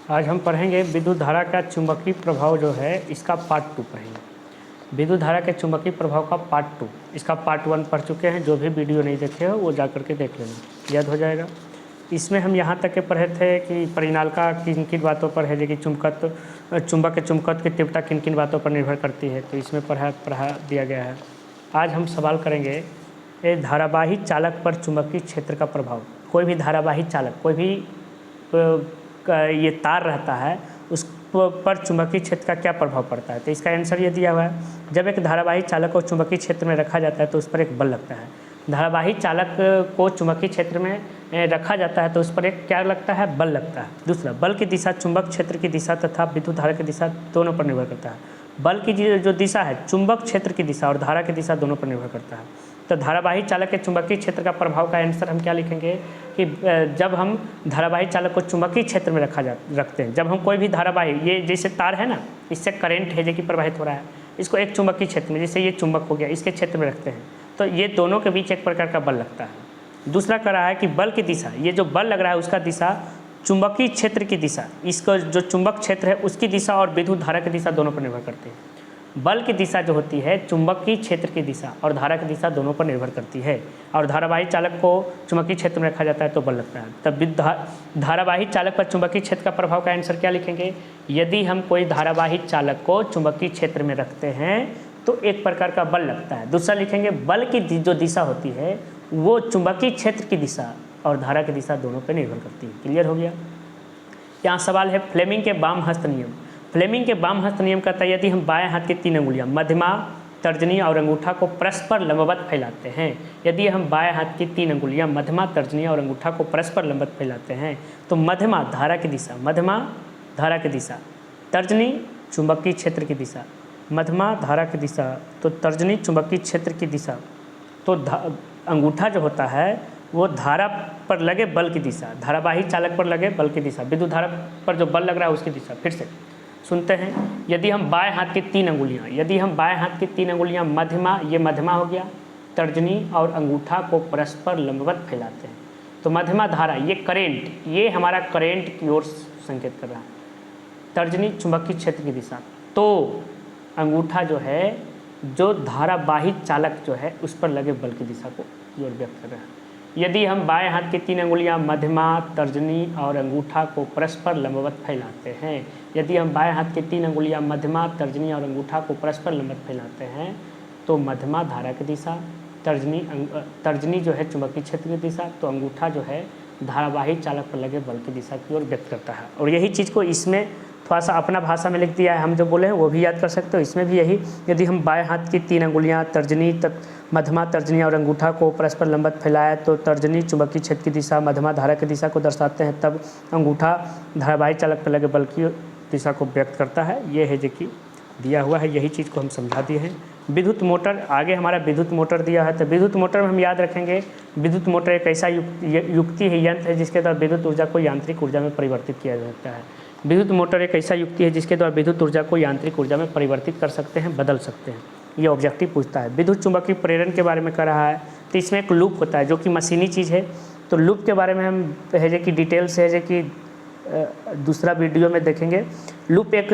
आज हम पढ़ेंगे विद्युत धारा का चुंबकीय प्रभाव जो है इसका पार्ट 2 पढ़ेंगे। विद्युत धारा के चुंबकीय प्रभाव का पार्ट 2, इसका पार्ट 1 पढ़ चुके हैं। जो भी वीडियो नहीं देखे हो वो जा करके देख लेना, याद हो जाएगा। इसमें हम यहाँ तक के पढ़े थे कि परिनालिका किन किन बातों पर है, जो कि चुंबक के चुंबकत्व की तीव्रता किन किन बातों पर निर्भर करती है, तो इसमें पढ़ा दिया गया है। आज हम सवाल करेंगे धारावाही चालक पर चुंबकीय क्षेत्र का प्रभाव। कोई भी धारावाही चालक, कोई भी ये तार रहता है उस पर चुंबकीय क्षेत्र का क्या प्रभाव पड़ता है। तो इसका आंसर ये दिया हुआ है, जब एक धारावाही चालक को चुंबकीय क्षेत्र में रखा जाता है तो उस पर एक बल लगता है। धारावाही चालक को चुंबकीय क्षेत्र में रखा जाता है तो उस पर एक क्या लगता है, बल लगता है। दूसरा, बल की दिशा चुंबक क्षेत्र की दिशा तथा विद्युत धारा की दिशा दोनों पर निर्भर करता है। बल की जो दिशा है चुंबक क्षेत्र की दिशा और धारा की दिशा दोनों पर निर्भर करता है। तो धारावाही चालक के चुंबकीय क्षेत्र का प्रभाव का आंसर हम क्या लिखेंगे कि जब हम धारावाही चालक को चुंबकीय क्षेत्र में रखते हैं, जब हम कोई भी धारावाही, ये जैसे तार है ना, इससे करंट है जो कि प्रवाहित हो रहा है, इसको एक चुंबकीय क्षेत्र में, जैसे ये चुंबक हो गया, इसके क्षेत्र में रखते हैं तो ये दोनों के बीच एक प्रकार का बल लगता है। दूसरा कह रहा है कि बल की दिशा, ये जो बल लग रहा है उसका दिशा चुंबकीय क्षेत्र की दिशा, इसका जो चुंबक क्षेत्र है उसकी दिशा और विद्युत धारा की दिशा दोनों पर निर्भर करती है। बल की दिशा जो होती है चुंबकीय क्षेत्र की दिशा और धारा की दिशा दोनों पर निर्भर करती है। और धारावाही चालक को चुंबकीय क्षेत्र में रखा जाता है तो बल लगता है। तब धारावाही चालक पर चुंबकीय क्षेत्र का प्रभाव का आंसर क्या लिखेंगे, यदि हम कोई धारावाही चालक को चुंबकीय क्षेत्र में रखते हैं तो एक प्रकार का बल लगता है। दूसरा लिखेंगे, बल की जो दिशा होती है वो चुंबकीय क्षेत्र की दिशा और धारा की दिशा दोनों पर निर्भर करती है। क्लियर हो गया। यहाँ सवाल है फ्लेमिंग के वाम हस्त नियम। फ्लेमिंग के वाम हस्त नियम कहता है, यदि हम बाएं हाथ की 3 अंगुलियां मध्यमा, तर्जनी और अंगूठा को परस्पर लंबवत फैलाते हैं, यदि हम बाएं हाथ की 3 अंगुलियां मध्यमा, तर्जनी और अंगूठा को परस्पर लंबवत फैलाते हैं तो मध्यमा धारा की दिशा, मध्यमा धारा की दिशा, तर्जनी चुंबकीय क्षेत्र की दिशा, मध्यमा धारा की दिशा तो तर्जनी चुंबकीय क्षेत्र की दिशा, तो अंगूठा जो होता है वो धारा पर लगे बल की दिशा, धारावाही चालक पर लगे बल की दिशा, विद्युत धारा पर जो बल लग रहा है उसकी दिशा। फिर से सुनते हैं, यदि हम बाएं हाथ की 3 अंगुलियां, यदि हम बाएं हाथ की 3 अंगुलियां मध्यमा, ये मध्यमा हो गया, तर्जनी और अंगूठा को परस्पर लंबवत फैलाते हैं तो मध्यमा धारा, ये करेंट, ये हमारा करेंट की ओर संकेत कर रहा है। तर्जनी चुंबकीय क्षेत्र की दिशा, तो अंगूठा जो है जो धारावाही चालक जो है उस पर लगे बल की दिशा को की ओर व्यक्त कर रहा है। यदि हम बाएं हाथ की 3 अंगुलियां मध्यमा, तर्जनी और अंगूठा को परस्पर लंबवत फैलाते हैं, यदि हम बाएं हाथ की 3 अंगुलियां मध्यमा, तर्जनी और अंगूठा को परस्पर लंबवत फैलाते हैं तो मध्यमा धारा की दिशा, तर्जनी जो है चुंबकीय क्षेत्र की दिशा, तो अंगूठा जो है धारावाही चालक पर लगे बल की दिशा की ओर व्यक्त करता है। और यही चीज़ को इसमें थोड़ा सा अपना भाषा में लिख दिया है, हम जो बोले हैं वो भी याद कर सकते हो। इसमें भी यही, यदि हम बाएं हाथ की 3 अंगुलियां मध्यमा, तर्जनी और अंगूठा को परस्पर लंबवत फैलाए तो तर्जनी चुंबकीय क्षेत्र की दिशा, मध्यमा धारा की दिशा को दर्शाते हैं, तब अंगूठा धारावाही चालक पर लगे बल की दिशा को व्यक्त करता है। ये है जो कि दिया हुआ है, यही चीज़ को हम समझा दिए हैं। विद्युत मोटर, आगे हमारा विद्युत मोटर दिया है तो विद्युत मोटर में हम याद रखेंगे, विद्युत मोटर एक ऐसा युक्ति है, यंत्र है जिसके द्वारा विद्युत ऊर्जा को यांत्रिक ऊर्जा में परिवर्तित किया जा सकता है। विद्युत मोटर एक ऐसा युक्ति है जिसके द्वारा विद्युत ऊर्जा को यांत्रिक ऊर्जा में परिवर्तित कर सकते हैं, बदल सकते हैं। ये ऑब्जेक्टिव पूछता है। विद्युत चुंबकीय प्रेरण के बारे में कर रहा है तो इसमें एक लूप होता है जो कि मशीनी चीज़ है, तो लूप के बारे में हम है जो कि डिटेल से है जो कि दूसरा वीडियो में देखेंगे। लूप एक,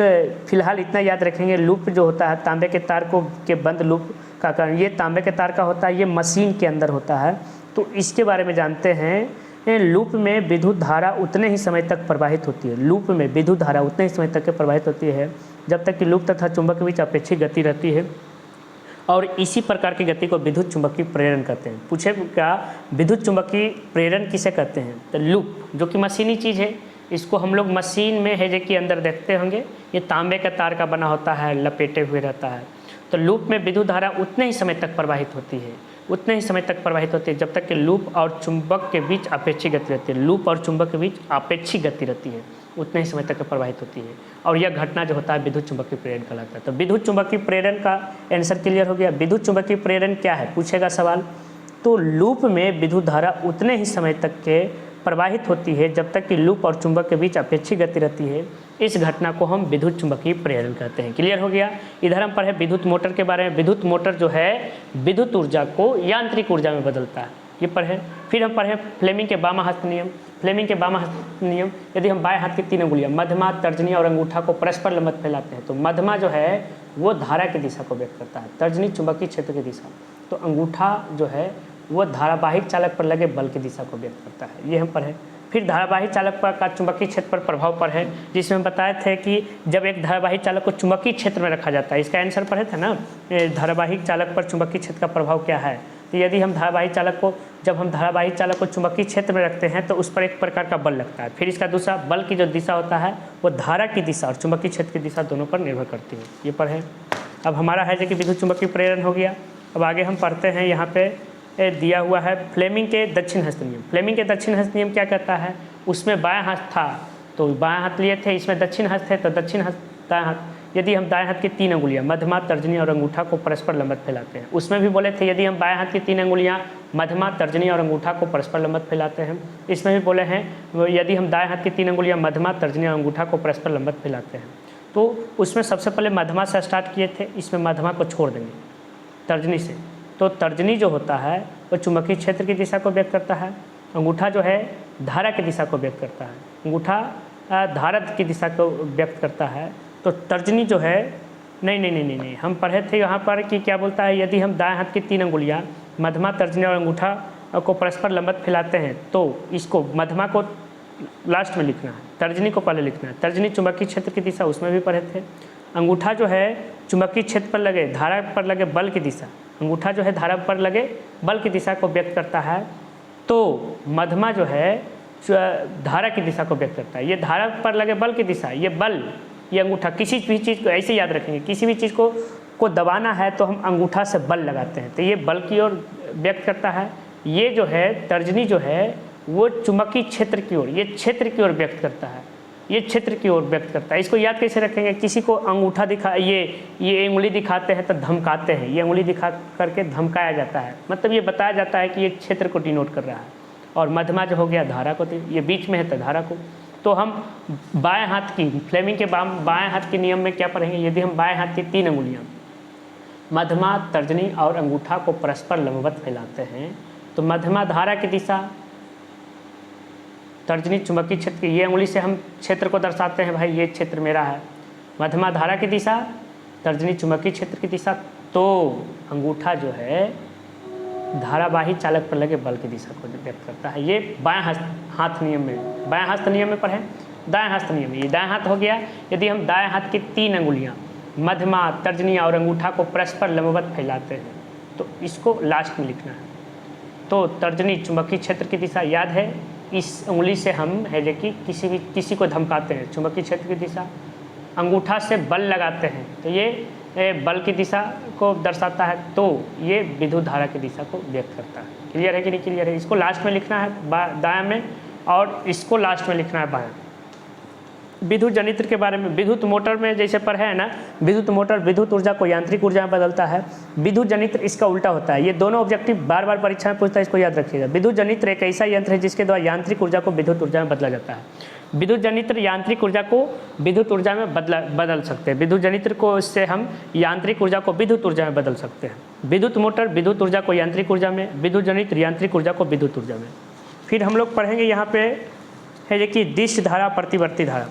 फिलहाल इतना याद रखेंगे, लूप जो होता है तांबे के तार को के बंद लूप का कारण, ये तांबे के तार का होता है, ये मशीन के अंदर होता है। तो इसके बारे में जानते हैं, लूप में विद्युत धारा उतने ही समय तक प्रवाहित होती है, लूप में विद्युत धारा उतने ही समय तक के प्रवाहित होती है जब तक कि लूप तथा चुंबक के बीच अपेक्षित गति रहती है, और इसी प्रकार की गति को विद्युत चुंबकीय प्रेरण कहते हैं। पूछेगा विद्युत चुंबकीय प्रेरण किसे कहते हैं, तो लूप जो कि मशीनी चीज़ है, इसको हम लोग मशीन में है जो कि अंदर देखते होंगे, ये तांबे का तार का बना होता है, लपेटे हुए रहता है। तो लूप में विद्युत धारा उतने ही समय तक प्रवाहित होती है, उतने ही समय तक प्रवाहित होती है जब तक कि लूप और चुंबक के बीच अपेक्षित गति रहती है, लूप और चुंबक के बीच अपेक्षित गति रहती है, उतने ही समय तक प्रवाहित होती है। और यह घटना जो होता है विद्युत चुंबकीय प्रेरण कहलाता है। तो विद्युत चुंबकीय प्रेरण का आंसर क्लियर हो गया। विद्युत चुंबकीय प्रेरण क्या है पूछेगा सवाल, तो लूप में विद्युत धारा उतने ही समय तक के प्रवाहित होती है जब तक कि लूप और चुंबक के बीच अपेक्षित गति रहती है, इस घटना को हम विद्युत चुंबकीय प्रेरण कहते हैं। क्लियर हो गया। इधर हम पढ़े विद्युत मोटर के बारे में। विद्युत मोटर जो है विद्युत ऊर्जा को यांत्रिक ऊर्जा में बदलता है, ये पढ़े। फिर हम पढ़े फ्लेमिंग के वामा हस्त नियम। फ्लेमिंग के बाम हाथ नियम, यदि हम बाएं हाथ की 3 अंगुलियां मध्यमा, तर्जनी और अंगूठा को परस्पर लंबवत फैलाते हैं तो मध्यमा जो है वो धारा की दिशा को व्यक्त करता है, तर्जनी चुंबकीय क्षेत्र की दिशा, तो अंगूठा जो है वो धारावाहिक चालक पर लगे बल की दिशा को व्यक्त करता है। ये हम पढ़े। फिर धारावाहिक चालक पर का चुंबकीय क्षेत्र पर प्रभाव पर है, जिसमें हम बताए थे कि जब एक धारावाहिक चालक को चुंबकीय क्षेत्र में रखा जाता है, इसका आंसर पढ़े थे ना, धारावाहिक चालक पर चुंबकीय क्षेत्र का प्रभाव क्या है। तो यदि हम धारावाहिक चालक को चुंबकीय क्षेत्र में रखते हैं तो उस पर एक प्रकार का बल लगता है। फिर इसका दूसरा बल की जो दिशा होता है वो धारा की दिशा और चुंबकीय क्षेत्र की दिशा दोनों पर निर्भर करती है। ये पढ़े। अब हमारा है जो कि विद्युत चुंबकीय प्रेरण हो गया। अब आगे हम पढ़ते हैं, यहाँ पे दिया हुआ है फ्लेमिंग के दक्षिण हस्त नियम। फ्लेमिंग के दक्षिण हस्त नियम क्या कहता है, उसमें बाएं हाथ था तो बाएं हाथ लिए थे, इसमें दक्षिण हस्त है तो दक्षिण हस्त दाएं हाथ। यदि हम दाएं हाथ की 3 अंगुलियां मध्यमा, तर्जनी और अंगूठा को परस्पर लंबवत फैलाते हैं, उसमें भी बोले थे यदि हम बाएं हाथ की 3 अंगुलियां मध्यमा, तर्जनी और अंगूठा को परस्पर लंबवत फैलाते हैं। इसमें भी बोले हैं यदि हम दाएं हाथ की 3 अंगुलियां मध्यमा, तर्जनी और अंगूठा को परस्पर लंबवत फैलाते हैं। तो उसमें सबसे पहले मध्यमा से स्टार्ट किए थे, इसमें मध्यमा को छोड़ देंगे तर्जनी से। तो तर्जनी जो होता है वो चुंबकीय क्षेत्र की दिशा को व्यक्त करता है, अंगूठा जो है धारा की दिशा को व्यक्त करता है, अंगूठा धारा की दिशा को व्यक्त करता है। तो तर्जनी जो है नहीं, हम पढ़े थे यहाँ पर कि क्या बोलता है, यदि हम दाएं हाथ की 3 अंगुलियाँ मध्यमा, तर्जनी और अंगूठा को परस्पर लंबवत फैलाते हैं तो इसको मध्यमा को लास्ट में लिखना है, तर्जनी को पहले लिखना है। तर्जनी चुंबकीय क्षेत्र की दिशा, उसमें भी पढ़े थे। अंगूठा जो है चुंबकीय क्षेत्र पर लगे धारा पर लगे बल की दिशा, अंगूठा जो है धारा पर लगे बल की दिशा को व्यक्त करता है। तो मध्यमा जो है धारा की दिशा को व्यक्त करता है। ये धारा पर लगे बल की दिशा, ये बल, ये अंगूठा, किसी भी चीज़ को ऐसे याद रखेंगे, किसी भी चीज़ को दबाना है तो हम अंगूठा से बल लगाते हैं, तो ये बल की ओर व्यक्त करता है। ये जो है तर्जनी जो है वो चुंबकीय क्षेत्र की ओर, ये क्षेत्र की ओर व्यक्त करता है, ये क्षेत्र की ओर व्यक्त करता है। इसको याद कैसे रखेंगे, किसी को अंगूठा दिखा, ये उंगली दिखाते हैं तो धमकाते हैं, ये उंगली दिखा करके धमकाया जाता है, मतलब ये बताया जाता है कि ये क्षेत्र को डिनोट कर रहा है। और मध्यमा जो हो गया धारा को, ये बीच में है तो धारा को। तो हम बाएं हाथ की फ्लेमिंग के बाएं हाथ के नियम में क्या पढ़ेंगे, यदि हम बाएं हाथ की 3 अंगुलियां मध्यमा, तर्जनी और अंगूठा को परस्पर लंबवत फैलाते हैं तो मध्यमा धारा की दिशा, तर्जनी चुंबकीय क्षेत्र की, ये उंगली से हम क्षेत्र को दर्शाते हैं, भाई ये क्षेत्र मेरा है। मध्यमा धारा की दिशा, तर्जनी चुंबकीय क्षेत्र की दिशा। तो अंगूठा जो है धारावाही चालक पर लगे बल की दिशा को व्यक्त करता है। ये बाएं हाथ नियम में, बाएं हस्त नियम में पढ़े। दाएं हस्त नियम, ये दाएं हाथ हो गया। यदि हम दाएं हाथ की 3 अंगुलियां मध्यमा, तर्जनी और अंगूठा को परस्पर लंबवत फैलाते हैं तो इसको लास्ट में लिखना है। तो तर्जनी चुंबकीय क्षेत्र की दिशा याद है, इस उंगली से हम है जो कि किसी को धमकाते हैं, चुंबकीय क्षेत्र की दिशा। अंगूठा से बल लगाते हैं तो ये बल की दिशा को दर्शाता है, तो ये विद्युत धारा की दिशा को व्यक्त करता है। क्लियर है कि नहीं क्लियर है। इसको लास्ट में लिखना है दायां में और इसको लास्ट में लिखना है बायां। विद्युत जनित्र के बारे में, विद्युत मोटर में जैसे पढ़े है ना, विद्युत मोटर विद्युत ऊर्जा को यांत्रिक ऊर्जा में बदलता है। विद्युत जनित्र इसका उल्टा होता है। ये दोनों ऑब्जेक्टिव बार बार परीक्षा में पूछता है, इसको याद रखिएगा। विद्युत जनित्र एक ऐसा यंत्र है जिसके द्वारा यांत्रिक ऊर्जा को विद्युत ऊर्जा में बदला जाता है। विद्युत जनित्र यांत्रिक ऊर्जा को विद्युत ऊर्जा में बदल सकते हैं। विद्युत जनित्र को इससे हम यांत्रिक ऊर्जा को विद्युत ऊर्जा में बदल सकते हैं। विद्युत मोटर विद्युत ऊर्जा को यांत्रिक ऊर्जा में, विद्युत जनित्र यांत्रिक ऊर्जा को विद्युत ऊर्जा में। फिर हम लोग पढ़ेंगे यहाँ पे है कि डिश धारा, प्रतिवर्ती धारा।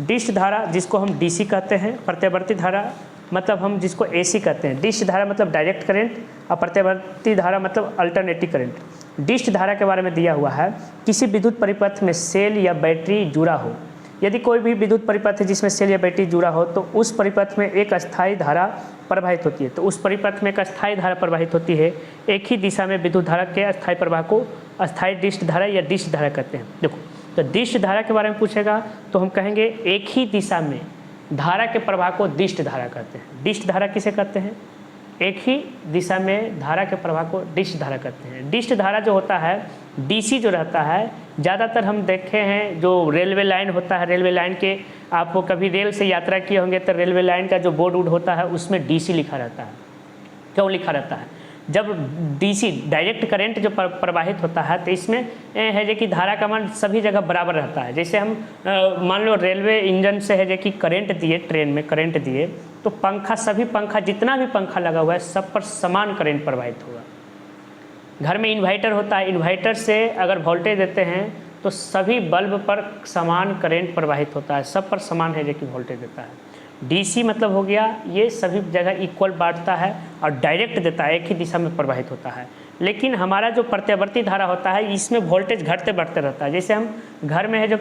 डिश धारा जिसको हम डीसी कहते हैं, प्रत्यावर्ती धारा मतलब हम जिसको एसी कहते हैं। डिश धारा मतलब डायरेक्ट करंट और प्रत्यावर्ती धारा मतलब अल्टरनेटिव करंट। डिश धारा के बारे में दिया हुआ है, किसी विद्युत परिपथ में सेल या बैटरी जुड़ा हो। यदि कोई भी विद्युत परिपथ है जिसमें सेल या बैटरी जुड़ा हो तो उस परिपथ में एक अस्थायी धारा प्रवाहित होती है। तो उस परिपथ में एक अस्थायी धारा प्रवाहित होती है। एक ही दिशा में विद्युत धारा के अस्थायी प्रवाह को अस्थायी डिश धारा या डिश धारा कहते हैं। देखो, तो डिश धारा के बारे में पूछेगा तो हम कहेंगे एक ही दिशा में धारा के प्रवाह को डिश धारा कहते हैं। डिश धारा किसे कहते हैं? एक ही दिशा में धारा के प्रवाह को डिश धारा कहते हैं। डिश धारा जो होता है, डीसी जो रहता है, ज़्यादातर हम देखे हैं जो रेलवे लाइन होता है, रेलवे लाइन के आप कभी रेल से यात्रा किए होंगे तो रेलवे लाइन का जो बोर्ड होता है उसमें डीसी लिखा रहता है। क्यों लिखा रहता है? जब डीसी डायरेक्ट करंट जो प्रवाहित होता है तो इसमें है जो कि धारा का मान सभी जगह बराबर रहता है। जैसे हम मान लो रेलवे इंजन से है जो कि करंट दिए, ट्रेन में करंट दिए तो पंखा, सभी पंखा, जितना भी पंखा लगा हुआ है सब पर समान करंट प्रवाहित होगा। घर में इन्वर्टर होता है, इन्वर्टर से अगर वोल्टेज देते हैं तो सभी बल्ब पर समान करंट प्रवाहित होता है, सब पर समान है जो कि वोल्टेज देता है। डीसी मतलब हो गया ये सभी जगह इक्वल बांटता है और डायरेक्ट देता है, एक ही दिशा में प्रवाहित होता है। लेकिन हमारा जो प्रत्यावर्ती धारा होता है इसमें वोल्टेज घटते बढ़ते रहता है। जैसे हम घर में है जो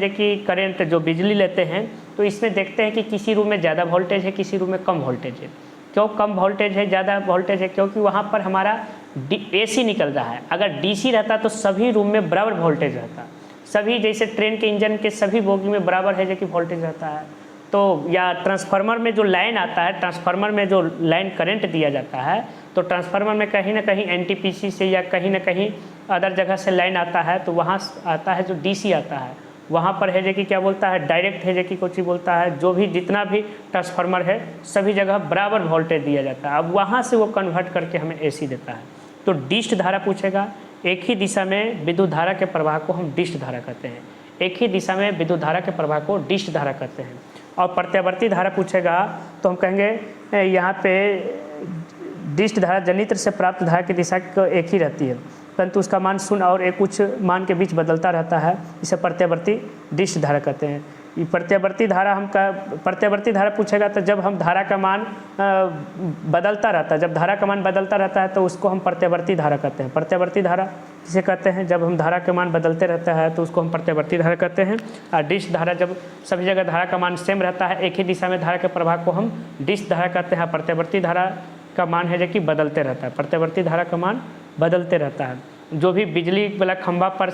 कि करंट जो बिजली लेते हैं, तो इसमें देखते हैं कि किसी रूम में ज़्यादा वोल्टेज है, किसी रूम में कम वोल्टेज है। क्यों कम वोल्टेज है, ज़्यादा वोल्टेज है? क्योंकि वहाँ पर हमारा AC निकल रहा है। अगर DC रहता तो सभी रूम में बराबर वोल्टेज रहता, सभी जैसे ट्रेन के इंजन के सभी बोगी में बराबर है जो कि वोल्टेज रहता है। तो या ट्रांसफार्मर में जो लाइन आता है, ट्रांसफार्मर में जो लाइन करंट दिया जाता है, तो ट्रांसफार्मर में कहीं ना कहीं NTPC से या कहीं ना कहीं अदर जगह से लाइन आता है, तो वहाँ आता है जो DC आता है, वहाँ पर है जो कि क्या बोलता है, डायरेक्ट है जो कि कुछ बोलता है, जो भी जितना भी ट्रांसफार्मर है सभी जगह बराबर वोल्टेज दिया जाता है। अब वहाँ से वो कन्वर्ट करके हमें AC देता है। तो डिस्ट धारा पूछेगा, एक ही दिशा में विद्युत धारा के प्रवाह को हम डिस्ट धारा कहते हैं। एक ही दिशा में विद्युत धारा के प्रवाह को डिस्ट धारा कहते हैं। और प्रत्यावर्ती धारा पूछेगा तो हम कहेंगे यहाँ पे डिस्ट धारा जनित्र से प्राप्त धारा की दिशा एक ही रहती है, परंतु उसका मान शून्य और एक उच्च मान के बीच बदलता रहता है। इसे प्रत्यावर्ती डिस्ट धारा कहते हैं। ये प्रत्यावर्ती धारा पूछेगा तो जब हम धारा का मान बदलता रहता है, जब धारा का मान बदलता रहता है तो उसको हम प्रत्यावर्ती धारा कहते हैं। प्रत्यावर्ती धारा किसे कहते हैं? जब हम धारा का मान बदलते रहता है तो उसको हम प्रत्यावर्ती धारा कहते हैं। और डिस्ट धारा जब सभी जगह धारा का मान सेम रहता है, एक ही दिशा में धारा के प्रवाह को हम डिस्ट धारा कहते हैं। प्रत्यावर्ती धारा का मान है जो कि बदलते रहता है, प्रत्यावर्ती धारा का मान बदलते रहता है। जो भी बिजली वाला खंभा पर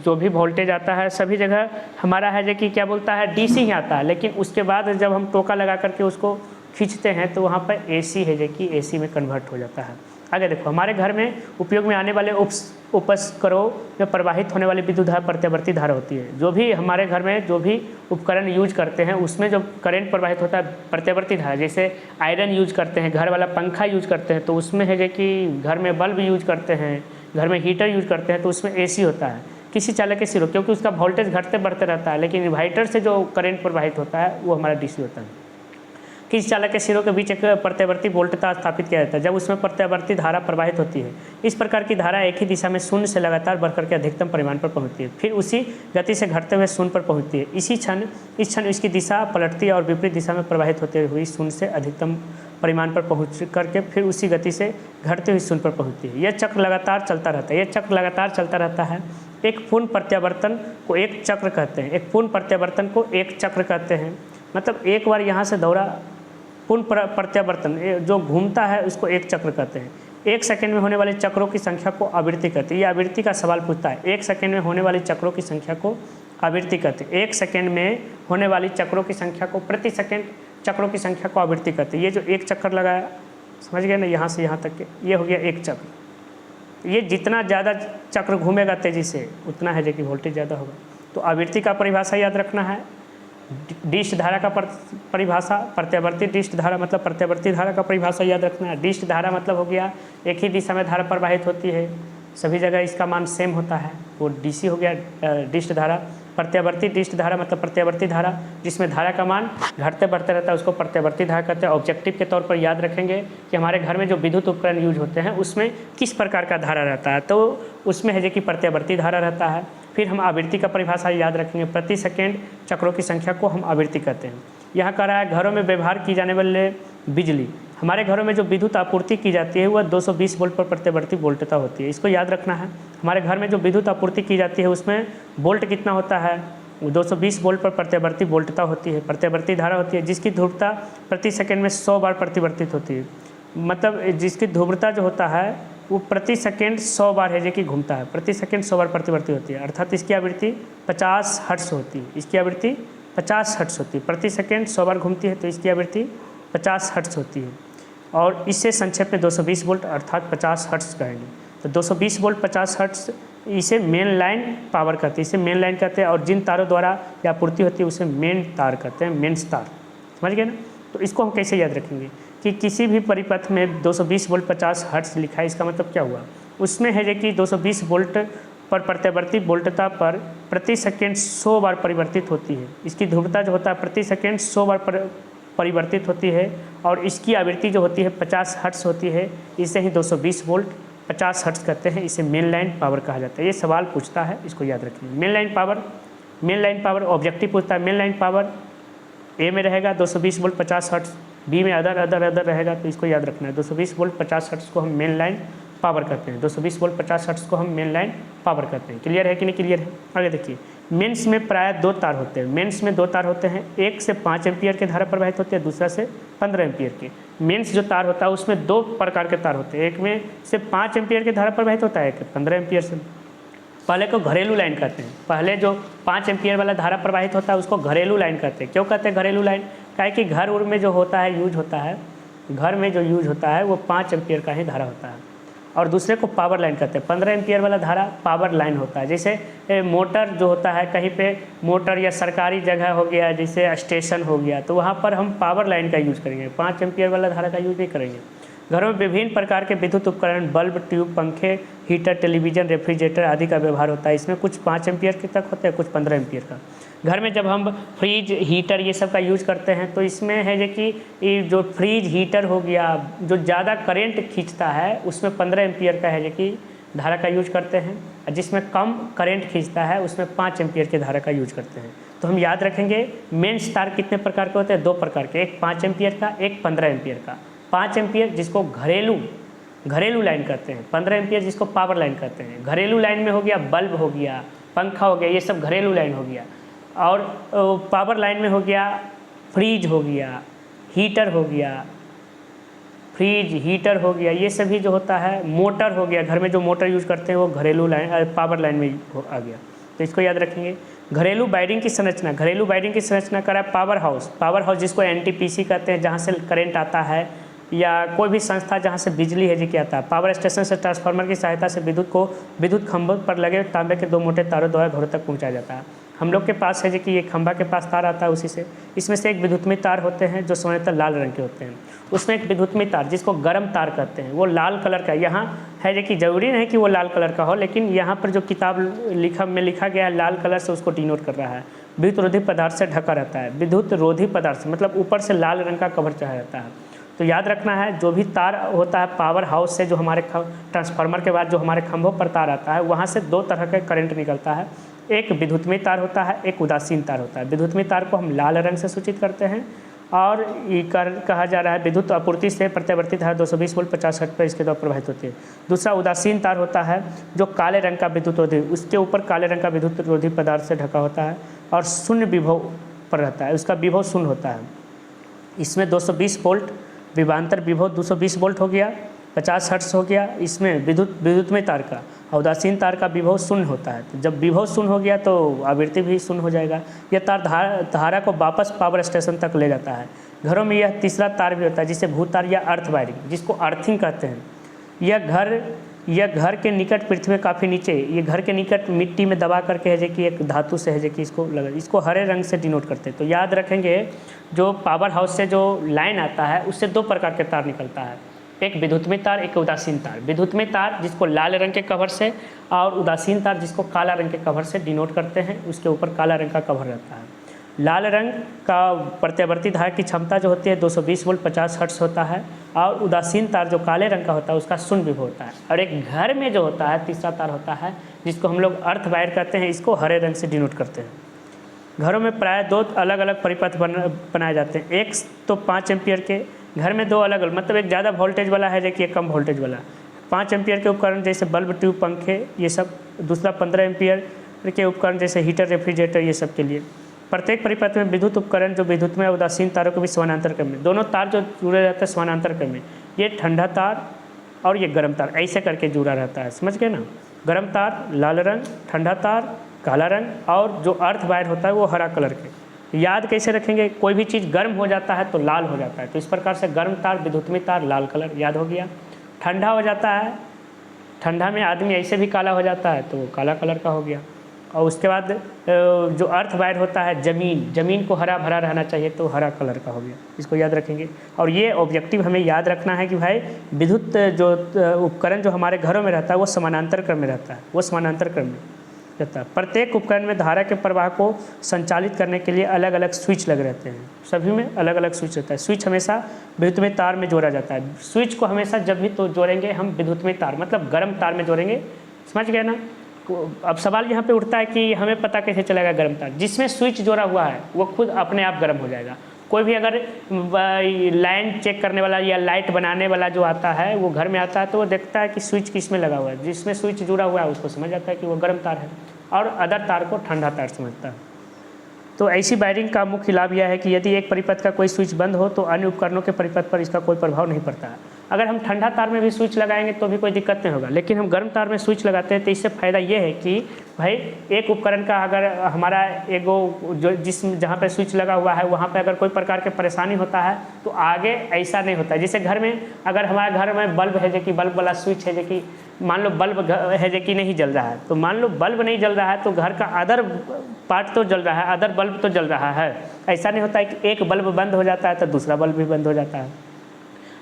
जो भी वोल्टेज आता है सभी जगह हमारा है जो कि क्या बोलता है, DC ही आता है। लेकिन उसके बाद जब हम टोका लगा करके उसको खींचते हैं तो वहाँ पर AC है जो कि AC में कन्वर्ट हो जाता है। आगे देखो, हमारे घर में उपयोग में आने वाले उपकरणों में प्रवाहित होने वाली विद्युत धारा प्रत्यावर्ती धारा होती है। जो भी हमारे घर में जो भी उपकरण यूज करते हैं उसमें जो करंट प्रवाहित होता है प्रत्यावर्ती धारा। जैसे आयरन यूज करते हैं, घर वाला पंखा यूज करते हैं तो उसमें है जो कि घर में बल्ब यूज करते हैं, घर में हीटर यूज करते हैं तो उसमें AC होता है। किसी चालक के सिरों, क्योंकि उसका वोल्टेज घटते बढ़ते रहता है, लेकिन इन्वर्टर से जो करंट प्रवाहित होता है वो हमारा DC होता है। किसी चालक के सिरों के बीच एक प्रत्यावर्ती वोल्टता स्थापित किया जाता है जब उसमें प्रत्यावर्ती धारा प्रवाहित होती है। इस प्रकार की धारा एक ही दिशा में शून्य से लगातार बढ़कर के अधिकतम परिमाण पर पहुंचती है, फिर उसी गति से घटते हुए शून्य पर पहुंचती है। इस क्षण इसकी दिशा पलटती है और विपरीत दिशा में प्रवाहित होते हुए शून्य से अधिकतम परिमाण पर पहुँच करके फिर उसी गति से घटते हुए शून्य पर पहुँचती है। यह चक्र लगातार चलता रहता है। एक पूर्ण प्रत्यावर्तन को एक चक्र कहते हैं। एक पूर्ण प्रत्यावर्तन को एक चक्र कहते हैं। मतलब एक बार यहाँ से दौरा पूर्ण प्रत्यावर्तन जो घूमता है उसको एक चक्र कहते हैं। 1 सेकंड में होने वाले चक्रों की संख्या को आवृत्ति कहते हैं। ये आवृत्ति का सवाल पूछता है। 1 सेकंड में होने वाली चक्रों की संख्या को आवृत्ति कहते हैं। 1 सेकंड में होने वाली चक्रों की संख्या को प्रति सेकंड चक्रों की संख्या को आवृत्ति कहते हैं। ये जो एक चक्कर लगाया, समझ गए ना, यहाँ से यहाँ तक के, ये हो गया एक चक्र। ये जितना ज़्यादा चक्र घूमेगा तेज़ी से उतना है जो कि वोल्टेज ज़्यादा होगा। तो आवृत्ति का परिभाषा याद रखना है। डिस्ट धारा का परिभाषा, प्रत्यावर्ती डिस्ट धारा मतलब प्रत्यावर्ती धारा का परिभाषा याद रखना है। डिस्ट धारा मतलब हो गया एक ही दिशा में धारा प्रवाहित होती है, सभी जगह इसका मान सेम होता है, वो DC हो गया डिस्ट धारा। प्रत्यावर्ती डिस्ट धारा मतलब प्रत्यावर्ती धारा जिसमें धारा का मान घटते बढ़ते रहता है उसको प्रत्यावर्ती धारा कहते हैं। ऑब्जेक्टिव के तौर पर याद रखेंगे कि हमारे घर में जो विद्युत उपकरण यूज होते हैं उसमें किस प्रकार का धारा रहता है, तो उसमें है जो कि प्रत्यावर्ती धारा रहता है। फिर हम आवृत्ति का परिभाषा याद रखेंगे। प्रति सेकेंड चक्रों की संख्या को हम आवृत्ति कहते हैं। यहाँ कह रहा है घरों में व्यवहार की जाने वाले बिजली, हमारे घरों में जो विद्युत आपूर्ति की जाती है वह 220 वोल्ट पर प्रत्यावर्ती वोल्टता होती है। इसको याद रखना है। हमारे घर में जो विद्युत आपूर्ति की जाती है उसमें वोल्ट कितना होता है, 220 वोल्ट पर प्रत्यावर्ती वोल्टता होती है। प्रत्यावर्ती धारा होती है जिसकी ध्रुवता प्रति सेकंड में 100 बार परिवर्तित होती है। मतलब जिसकी ध्रुवता जो होता है वो प्रति सेकंड 100 बार है जो कि घूमता है, प्रति सेकंड 100 बार परिवर्तित होती है। अर्थात इसकी आवृत्ति 50 हर्ट्ज होती है। इसकी आवृत्ति 50 हर्ट्ज होती है। प्रति सेकंड 100 बार घूमती है तो इसकी आवृत्ति 50 हर्ट्ज होती है। और इससे संक्षेप में 220 वोल्ट अर्थात 50 हर्ट्ज कहेंगे। तो 220 वोल्ट 50 हर्ट्ज इसे मेन लाइन पावर कहते हैं, इसे मेन लाइन कहते हैं। और जिन तारों द्वारा यह आपूर्ति होती है उसे मेन तार कहते हैं, मेन्स तार। समझ गए ना। तो इसको हम कैसे याद रखेंगे कि किसी भी परिपथ में 220 वोल्ट 50 हर्ट्ज लिखा है, इसका मतलब क्या हुआ, उसमें है जो कि 220 वोल्ट पर प्रत्यावर्ती वोल्टता पर प्रति सेकेंड 100 बार परिवर्तित होती है। इसकी ध्रुवता जो होता है प्रति सेकेंड 100 बार परिवर्तित होती है और इसकी आवृत्ति जो होती है 50 हर्ट्ज होती है। इसे ही 220 वोल्ट 50 हर्ट्ज कहते हैं, इसे मेन लाइन पावर कहा जाता है। ये सवाल पूछता है, इसको याद रखिए। मेन लाइन पावर ऑब्जेक्टिव पूछता है। मेन लाइन पावर ए में रहेगा 220 वोल्ट 50 हर्ट्ज, बी में अदर रहेगा, तो इसको याद रखना है। 220 वोल्ट 50 हर्ट्ज को हम मेन लाइन पावर कहते हैं। 220 वोल्ट 50 हर्ट्ज को हम मेन लाइन पावर कहते हैं। क्लियर है कि नहीं क्लियर है? आगे देखिए, मेंस में प्राय 2 तार होते हैं। मेंस में 2 तार होते हैं, एक से 5 एम्पियर के धारा प्रवाहित होते हैं, दूसरा से 15 एम्पियर के। मेंस जो तार होता है उसमें 2 प्रकार के तार होते हैं, एक में से 5 एम्पियर के धारा प्रवाहित होता है, एक 15 एम्पियर से। पहले को घरेलू लाइन कहते हैं। पहले जो 5 एम्पियर वाला धारा प्रवाहित होता है उसको घरेलू लाइन कहते हैं। क्यों कहते हैं घरेलू लाइन? क्या है कि घर उर में जो होता है, यूज होता है, घर में जो यूज होता है वो 5 एम्पियर का ही धारा होता है। और दूसरे को पावर लाइन कहते हैं। 15 एम्पियर वाला धारा पावर लाइन होता है। जैसे मोटर जो होता है, कहीं पे मोटर या सरकारी जगह हो गया, जैसे स्टेशन हो गया, तो वहाँ पर हम पावर लाइन का यूज करेंगे, 5 एम्पियर वाला धारा का यूज नहीं करेंगे। घरों में विभिन्न प्रकार के विद्युत उपकरण, बल्ब, ट्यूब, पंखे, हीटर, टेलीविज़न, रेफ्रिजरेटर आदि का व्यवहार होता है। इसमें कुछ 5 एम्पियर के तक होते हैं, कुछ 15 एम्पियर का। घर में जब हम फ्रिज, हीटर ये सब का यूज करते हैं तो इसमें है जो कि ये जो फ्रिज, हीटर हो गया, जो ज़्यादा करंट खींचता है उसमें 15 एम्पियर का है जो कि धारा का यूज करते हैं। जिसमें कम करंट खींचता है उसमें 5 एम्पियर के धारा का यूज करते हैं। तो हम याद रखेंगे मेंस तार कितने प्रकार के होते हैं? 2 प्रकार के, एक 5 एम्पियर का, एक 15 एम्पियर का। 5 एम्पियर जिसको घरेलू लाइन कहते हैं, 15 एम्पियर जिसको पावर लाइन कहते हैं। घरेलू लाइन में हो गया बल्ब हो गया, पंखा हो गया, ये सब घरेलू लाइन हो गया। और पावर लाइन में हो गया फ्रिज हो गया, हीटर हो गया, ये सभी जो होता है। मोटर हो गया, घर में जो मोटर यूज करते हैं वो घरेलू लाइन, पावर लाइन में आ गया। तो इसको याद रखेंगे। घरेलू वायरिंग की संरचना करा पावर हाउस जिसको NTPC कहते हैं, जहाँ से करंट आता है, या कोई भी संस्था जहाँ से बिजली है जी क्या आता है। पावर स्टेशन से ट्रांसफार्मर की सहायता से विद्युत खंभों पर लगे तांबे के 2 मोटे तारों द्वारा घरों तक पहुँचाया जाता है। हम लोग के पास है जी कि ये खंभा के पास तार आता है, उसी से इसमें से एक विद्युतमय तार होते हैं जो सामान्यतः लाल रंग के होते हैं। उसमें एक विद्युतमय तार जिसको गर्म तार कहते हैं, वो लाल कलर का। यहाँ है जी कि जरूरी नहीं कि वो लाल कलर का हो, लेकिन यहाँ पर जो किताब लिखा गया है लाल कलर से उसको डिनोट कर रहा है। विद्युत रोधी पदार्थ से ढका रहता है। विद्युत रोधी पदार्थ मतलब ऊपर से लाल रंग का कवर चढ़ा रहता है। तो याद रखना है, जो भी तार होता है पावर हाउस से, जो हमारे ट्रांसफार्मर के बाद जो हमारे खंभों पर तार आता है, वहाँ से 2 तरह का करंट निकलता है। एक विद्युतमय तार होता है, एक उदासीन तार होता है। विद्युतमय तार को हम लाल रंग से सूचित करते हैं और ये कहा जा रहा है विद्युत आपूर्ति से प्रत्यावर्ती धारा 220 वोल्ट 50 हर्ट्ज पर इसके द्वारा प्रवाहित होती है। दूसरा उदासीन तार होता है जो काले रंग का विद्युत रोधी, उसके ऊपर काले रंग का विद्युत रोधी पदार्थ से ढका होता है और शून्य विभव पर रहता है, उसका विभव शून्य होता है। इसमें 220 वोल्ट विभवांतर विभव 220 वोल्ट हो गया, 50 हर्ट्ज हो गया। इसमें विद्युतमय तार का, उदासीन तार का विभव शून्य होता है। तो जब विभव शून्य हो गया तो आवृत्ति भी शून्य हो जाएगा। यह तार धारा को वापस पावर स्टेशन तक ले जाता है। घरों में यह तीसरा तार भी होता है जिसे भूतार या अर्थ वायरिंग, जिसको अर्थिंग कहते हैं। यह घर के निकट पृथ्वी में काफ़ी नीचे, ये घर के निकट मिट्टी में दबा करके है कि एक धातु से है कि इसको हरे रंग से डिनोट करते हैं। तो याद रखेंगे, जो पावर हाउस से जो लाइन आता है उससे 2 प्रकार के तार निकलता है, एक विद्युतमय तार, एक उदासीन तार। विद्युतमय तार जिसको लाल रंग के कवर से और उदासीन तार जिसको काला रंग के कवर से डिनोट करते हैं, उसके ऊपर काला रंग का कवर रहता है। लाल रंग का प्रत्यावर्ती धारा की क्षमता जो होती है 220 वोल्ट 50 हर्ट्ज होता है और उदासीन तार जो काले रंग का होता है उसका शून्य विभव होता है। और एक घर में जो होता है तीसरा तार होता है जिसको हम लोग अर्थ वायर कहते हैं, इसको हरे रंग से डिनोट करते हैं। घरों में प्राय 2 अलग अलग परिपथ बनाए जाते हैं। एक तो 5 एम्पियर के, घर में 2 अलग मतलब एक ज़्यादा वोल्टेज वाला है जबकि एक कम वोल्टेज वाला। 5 एम्पियर के उपकरण जैसे बल्ब, ट्यूब, पंखे ये सब। दूसरा 15 एम्पियर के उपकरण जैसे हीटर, रेफ्रिजरेटर ये सब के लिए। प्रत्येक परिपथ में विद्युत उपकरण जो विद्युतमय उदासीन तारों को भी समानांतर क्रम में, दोनों तार जो जुड़े रहते हैं समानांतर क्रम में, ये ठंडा तार और ये गर्म तार ऐसे करके जुड़ा रहता है, समझ गए ना। गर्म तार लाल रंग, ठंडा तार काला रंग और जो अर्थ वायर होता है वो हरा कलर के। याद कैसे रखेंगे, कोई भी चीज़ गर्म हो जाता है तो लाल हो जाता है, तो इस प्रकार से गर्म तार विद्युतमय तार लाल कलर याद हो गया। ठंडा हो जाता है, ठंडा में आदमी ऐसे भी काला हो जाता है तो वो काला कलर का हो गया। और उसके बाद जो अर्थ वायर होता है ज़मीन को हरा भरा रहना चाहिए तो हरा कलर का हो गया, इसको याद रखेंगे। और ये ऑब्जेक्टिव हमें याद रखना है कि भाई विद्युत जो उपकरण जो हमारे घरों में रहता है वो समानांतर क्रम में रहता है, वो समानांतर क्रम में रहता है। प्रत्येक उपकरण में धारा के प्रवाह को संचालित करने के लिए अलग अलग स्विच लगे रहते हैं। सभी में अलग अलग स्विच रहता है। स्विच हमेशा विद्युत में तार में जोड़ा जाता है। स्विच को हमेशा जब भी तो जोड़ेंगे हम विद्युत में तार, मतलब गर्म तार में जोड़ेंगे। समझ गए ना। अब सवाल यहाँ पे उठता है कि हमें पता कैसे चलेगा गर्म तार। जिसमें स्विच जोड़ा हुआ है वो खुद अपने आप गर्म हो जाएगा। कोई भी अगर लाइन चेक करने वाला या लाइट बनाने वाला जो आता है वो घर में आता है तो वो देखता है कि स्विच किस में लगा हुआ है। जिसमें स्विच जुड़ा हुआ है उसको समझ आता है कि वो गर्म तार है, और अदर तार को ठंडा तार समझता है। तो ऐसी वायरिंग का मुख्य लाभ यह है कि यदि एक परिपथ का कोई स्विच बंद हो तो अन्य उपकरणों के परिपथ पर इसका कोई प्रभाव नहीं पड़ता है। अगर हम ठंडा तार में भी स्विच लगाएंगे तो भी कोई दिक्कत नहीं होगा, लेकिन हम गर्म तार में स्विच लगाते हैं तो इससे फ़ायदा ये है कि भाई एक उपकरण का अगर हमारा एगो जो जहाँ पे स्विच लगा हुआ है वहाँ पे अगर कोई प्रकार के परेशानी होता है तो आगे ऐसा नहीं होता है। जैसे घर में अगर हमारे घर में बल्ब है जो कि बल्ब वाला स्विच है जो कि मान लो बल्ब है जो कि नहीं जल रहा है, तो मान लो बल्ब नहीं जल रहा है तो घर का अदर पार्ट तो जल रहा है, अदर बल्ब तो जल रहा है। ऐसा नहीं होता है कि एक बल्ब बंद हो जाता है तो दूसरा बल्ब भी बंद हो जाता है।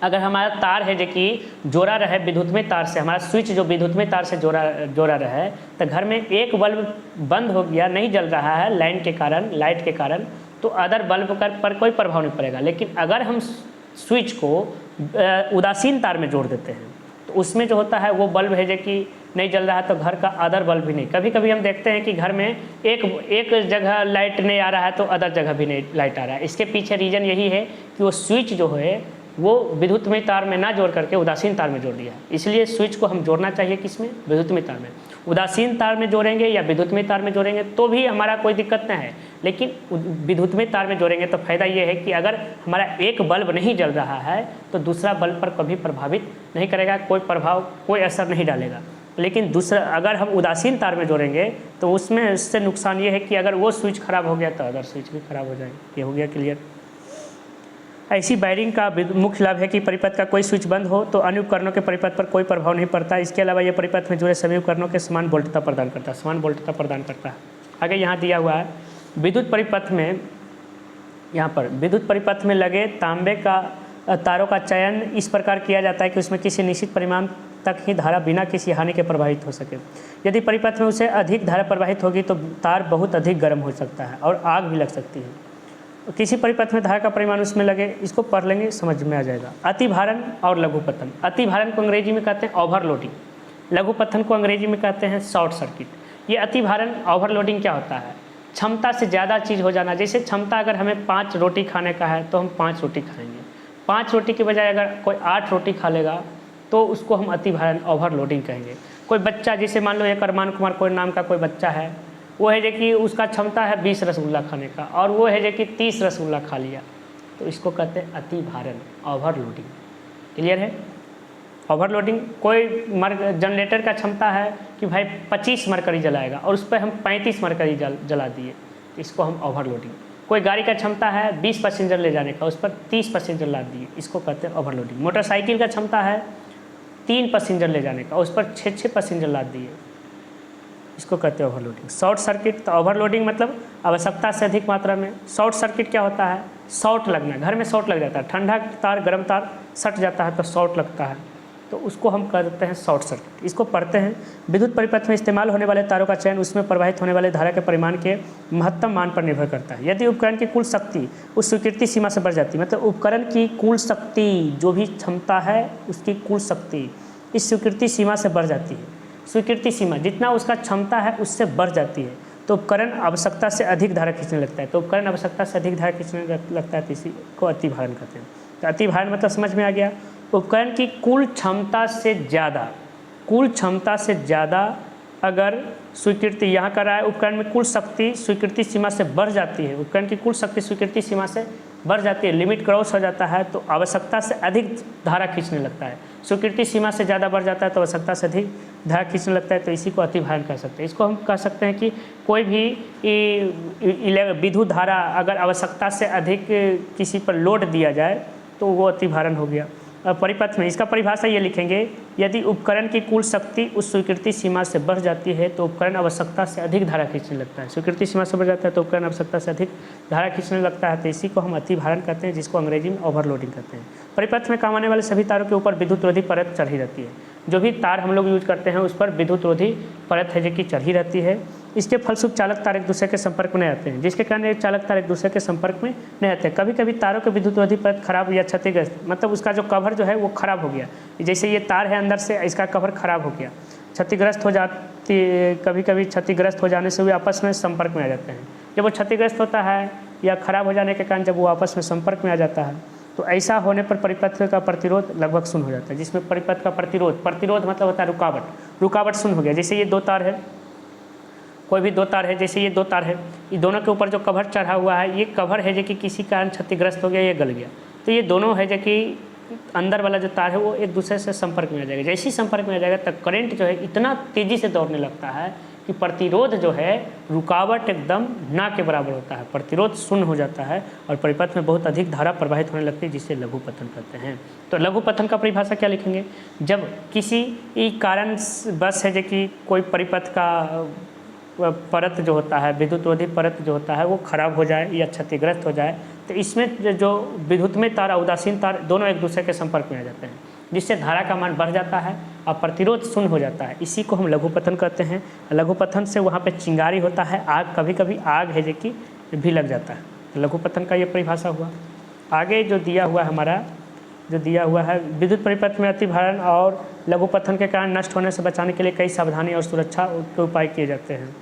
अगर हमारा तार है जो कि जोड़ा रहे विद्युत में तार से, हमारा स्विच जो विद्युत में तार से जोड़ा रहे, तो घर में एक बल्ब बंद हो गया, नहीं जल रहा है लाइट के कारण, तो अदर बल्ब पर कोई प्रभाव नहीं पड़ेगा। लेकिन अगर हम स्विच को उदासीन तार में जोड़ देते हैं तो उसमें जो होता है वो बल्ब है जो कि नहीं जल रहा है तो घर का अदर बल्ब भी नहीं। कभी कभी हम देखते हैं कि घर में एक जगह लाइट नहीं आ रहा है तो अदर जगह भी नहीं लाइट आ रहा है। इसके पीछे रीज़न यही है कि वो स्विच जो है वो विद्युत में तार में ना जोड़ करके उदासीन तार में जोड़ दिया है। इसलिए स्विच को हम जोड़ना चाहिए किसमें, विद्युत में तार में। उदासीन तार में जोड़ेंगे या विद्युत में तार में जोड़ेंगे तो भी हमारा कोई दिक्कत नहीं है, लेकिन विद्युत में तार में जोड़ेंगे तो फ़ायदा ये है कि अगर हमारा एक बल्ब नहीं जल रहा है तो दूसरा बल्ब पर कभी प्रभावित नहीं करेगा, कोई असर नहीं डालेगा। लेकिन दूसरा अगर हम उदासीन तार में जोड़ेंगे तो उसमें उससे नुकसान ये है कि अगर वो स्विच खराब हो गया तो अदर स्विच भी खराब हो जाएगा। ये हो गया क्लियर। ऐसी वायरिंग का मुख्य लाभ है कि परिपथ का कोई स्विच बंद हो तो अन्य उपकरणों के परिपथ पर कोई प्रभाव नहीं पड़ता। इसके अलावा यह परिपथ में जुड़े सभी उपकरणों के समान वोल्टता प्रदान करता है। आगे यहाँ दिया हुआ है विद्युत परिपथ में, यहाँ पर विद्युत परिपथ में लगे तांबे का तारों का चयन इस प्रकार किया जाता है कि उसमें किसी निश्चित परिमाण तक ही धारा बिना किसी हानि के प्रवाहित हो सके। यदि परिपथ में उसे अधिक धारा प्रवाहित होगी तो तार बहुत अधिक गर्म हो सकता है और आग भी लग सकती है। किसी परिपथ में धारा का परिमाण उसमें लगे, इसको पढ़ लेंगे समझ में आ जाएगा। अतिभारण और लघुपतन। अतिभारण को अंग्रेजी में कहते हैं ओवरलोडिंग, लघुपतन को अंग्रेजी में कहते हैं शॉर्ट सर्किट। ये अतिभारण ओवरलोडिंग क्या होता है, क्षमता से ज़्यादा चीज़ हो जाना। जैसे क्षमता अगर हमें 5 रोटी खाने का है तो हम 5 रोटी खाएंगे, 5 रोटी की बजाय अगर कोई 8 रोटी खा लेगा तो उसको हम अतिभारण ओवरलोडिंग कहेंगे। कोई बच्चा जैसे मान लो एक अरमान कुमार कोई नाम का कोई बच्चा है, वो है जो कि उसका क्षमता है 20 रसगुल्ला खाने का और वो है जो कि 30 रसगुल्ला खा लिया, तो इसको कहते हैं अतिभारण ओवरलोडिंग। क्लियर है। ओवरलोडिंग, कोई जनरेटर का क्षमता है कि भाई 25 मरकरी जलाएगा और उस पर हम 35 मरकरी जला दिए, तो इसको हम ओवरलोडिंग। कोई गाड़ी का क्षमता है 20 पैसेंजर ले जाने का, उस पर 30 पैसेंजर लाद दिए, इसको कहते हैं ओवरलोडिंग। मोटरसाइकिल का क्षमता है 3 पैसेंजर ले जाने का, उस पर 6 पैसेंजर लाद दिए, इसको कहते हैं ओवरलोडिंग। शॉर्ट सर्किट, तो ओवरलोडिंग मतलब आवश्यकता से अधिक मात्रा में। शॉर्ट सर्किट क्या होता है, शॉर्ट लगना, घर में शॉर्ट लग जाता है, ठंडा तार गर्म तार सट जाता है तो शॉर्ट लगता है, तो उसको हम कहते हैं शॉर्ट सर्किट। इसको पढ़ते हैं। विद्युत परिपथ में इस्तेमाल होने वाले तारों का चयन उसमें प्रवाहित होने वाले धारा के परिमाण के महत्तम मान पर निर्भर करता है। यदि उपकरण की कुल शक्ति उस स्वीकृति सीमा से बढ़ जाती है, मतलब उपकरण की कुल शक्ति जो भी क्षमता है उसकी कुल शक्ति इस स्वीकृति सीमा से बढ़ जाती है, स्वीकृति सीमा जितना उसका क्षमता है उससे बढ़ जाती है, तो उपकरण आवश्यकता से अधिक धारा खींचने लगता है। तो उपकरण आवश्यकता से अधिक धारा खींचने लगता है तो इसी को अतिभारण कहते हैं। तो अतिभारण मतलब समझ में आ गया, उपकरण की कुल क्षमता से ज़्यादा अगर स्वीकृति यहाँ कर रहा है, उपकरण में कुल शक्ति स्वीकृति सीमा से बढ़ जाती है, उपकरण की कुल शक्ति स्वीकृति सीमा से बढ़ जाती है, लिमिट क्रॉस हो जाता है तो आवश्यकता से अधिक धारा खींचने लगता है। स्वीकृति सीमा से ज़्यादा बढ़ जाता है तो आवश्यकता से अधिक धारा खींचने लगता है, तो इसी को अतिभारण कह सकते हैं। इसको हम कह सकते हैं कि कोई भी विद्युत धारा अगर आवश्यकता से अधिक किसी पर लोड दिया जाए तो वो अतिभारण हो गया। परिपथ में इसका परिभाषा ये लिखेंगे, यदि उपकरण की कुल शक्ति उस स्वीकृति सीमा से बढ़ जाती है तो उपकरण आवश्यकता से अधिक धारा खींचने लगता है। स्वीकृति सीमा से बढ़ जाता है तो उपकरण आवश्यकता से अधिक धारा खींचने लगता है, तो इसी को हम अतिभारण कहते हैं, जिसको अंग्रेजी में ओवरलोडिंग कहते हैं। परिपथ में काम आने वाले सभी तारों के ऊपर विद्युत रोधी परत चढ़ी रहती है। जो भी तार हम लोग यूज करते हैं उस पर विद्युत रोधी परत है जो कि चढ़ी रहती है। इसके फलस्वरूप चालक तार एक दूसरे के संपर्क में नहीं आते हैं, जिसके कारण ये चालक तार एक दूसरे के संपर्क में नहीं आते हैं। कभी कभी तारों के विद्युतरोधी परत खराब या क्षतिग्रस्त, मतलब उसका जो कवर जो है वो खराब हो गया, जैसे ये तार है अंदर से इसका कवर खराब हो गया, क्षतिग्रस्त हो जाती, कभी कभी क्षतिग्रस्त हो जाने से वे आपस में संपर्क में आ जाते हैं। जब वो क्षतिग्रस्त होता है या खराब हो जाने के कारण जब वो आपस में संपर्क में आ जाता है तो ऐसा होने पर परिपथ का प्रतिरोध लगभग शून्य हो जाता है, जिसमें परिपथ का प्रतिरोध मतलब होता है रुकावट शून्य हो गया। जैसे ये दो तार है, कोई भी दो तार है, जैसे ये दो तार है, ये दोनों के ऊपर जो कवर चढ़ा हुआ है, ये कवर है जो कि किसी कारण क्षतिग्रस्त हो गया, ये गल गया, तो ये दोनों है जो कि अंदर वाला जो तार है वो एक दूसरे से संपर्क में आ जाएगा। जैसे ही संपर्क में आ जाएगा तब करंट जो है इतना तेज़ी से दौड़ने लगता है कि प्रतिरोध जो है रुकावट एकदम ना के बराबर होता है, प्रतिरोध शून्य हो जाता है और परिपथ में बहुत अधिक धारा प्रवाहित होने लगती है, जिससे लघु पतन कहते हैं। तो लघु पतन का परिभाषा क्या लिखेंगे? जब किसी कारण बस है जो कि कोई परिपथ का परत जो होता है, विद्युतरोधी परत जो होता है वो खराब हो जाए या क्षतिग्रस्त हो जाए, तो इसमें जो विद्युतमय तार और उदासीन तार दोनों एक दूसरे के संपर्क में आ जाते हैं, जिससे धारा का मान बढ़ जाता है और प्रतिरोध शून्य हो जाता है। इसी को हम लघु पतन कहते हैं। लघु पतन से वहाँ पे चिंगारी होता है, आग, कभी कभी आग है जो कि भी लग जाता है। तो लघु पतन का ये परिभाषा हुआ। आगे जो दिया हुआ हमारा है विद्युत परिपथ में अतिभारण और लघु पतन के कारण नष्ट होने से बचाने के लिए कई सावधानी और सुरक्षा के उपाय किए जाते हैं।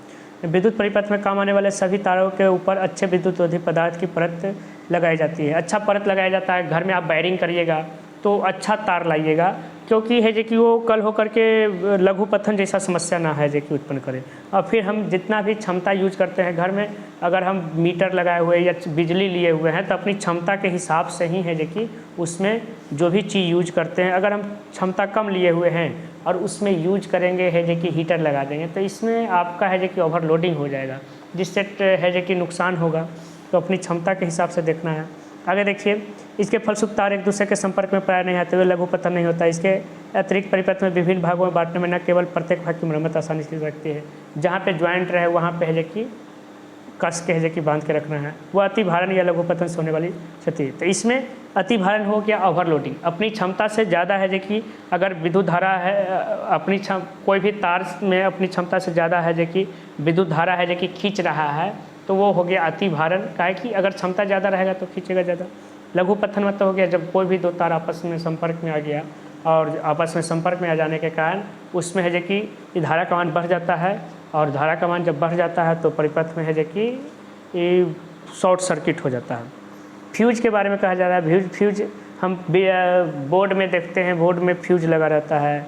विद्युत परिपथ में काम आने वाले सभी तारों के ऊपर अच्छे विद्युतरोधी पदार्थ की परत लगाई जाती है। अच्छा परत लगाया जाता है। घर में आप वायरिंग करिएगा तो अच्छा तार लाइएगा, क्योंकि है जो कि वो कल होकर के लघु पतन जैसा समस्या ना है जो कि उत्पन्न करे। और फिर हम जितना भी क्षमता यूज करते हैं घर में, अगर हम मीटर लगाए हुए या बिजली लिए हुए हैं तो अपनी क्षमता के हिसाब से ही है जो कि उसमें जो भी चीज़ यूज करते हैं, अगर हम क्षमता कम लिए हुए हैं और उसमें यूज करेंगे है जो कि हीटर लगा देंगे तो इसमें आपका है जो कि ओवरलोडिंग हो जाएगा, जिससे है जो कि नुकसान होगा। तो अपनी क्षमता के हिसाब से देखना है। आगे देखिए, इसके फलस्वरूप तार एक दूसरे के संपर्क में प्राय नहीं आते हुए लघु पतन नहीं होता। इसके अतिरिक्त परिपथ में विभिन्न भागों में बांटने में न केवल प्रत्येक भाग की मरम्मत आसानी से रखती है, जहाँ पे ज्वाइंट रहे वहाँ पे है जो कि कस के है जो कि बांध के रखना है, वह अति भारण या लघु पतन से होने वाली क्षति है। तो इसमें अति भारण हो गया ओवरलोडिंग, अपनी क्षमता से ज़्यादा है जो कि अगर विद्युत धारा है कोई भी तार में अपनी क्षमता से ज़्यादा है जो कि विद्युत धारा है जो कि खींच रहा है तो वो हो गया अति भारण। काहे कि अगर क्षमता ज़्यादा रहेगा तो खींचेगा ज़्यादा। लघु पतन मतलब हो गया जब कोई भी दो तार आपस में संपर्क में आ गया और आपस में संपर्क में आ जाने के कारण उसमें है जो कि धारा का मान बढ़ जाता है, और धारा का मान जब बढ़ जाता है तो परिपथ में है जो कि शॉर्ट सर्किट हो जाता है। फ्यूज के बारे में कहा जा रहा है। फ्यूज हम बोर्ड में देखते हैं, बोर्ड में फ्यूज लगा रहता है,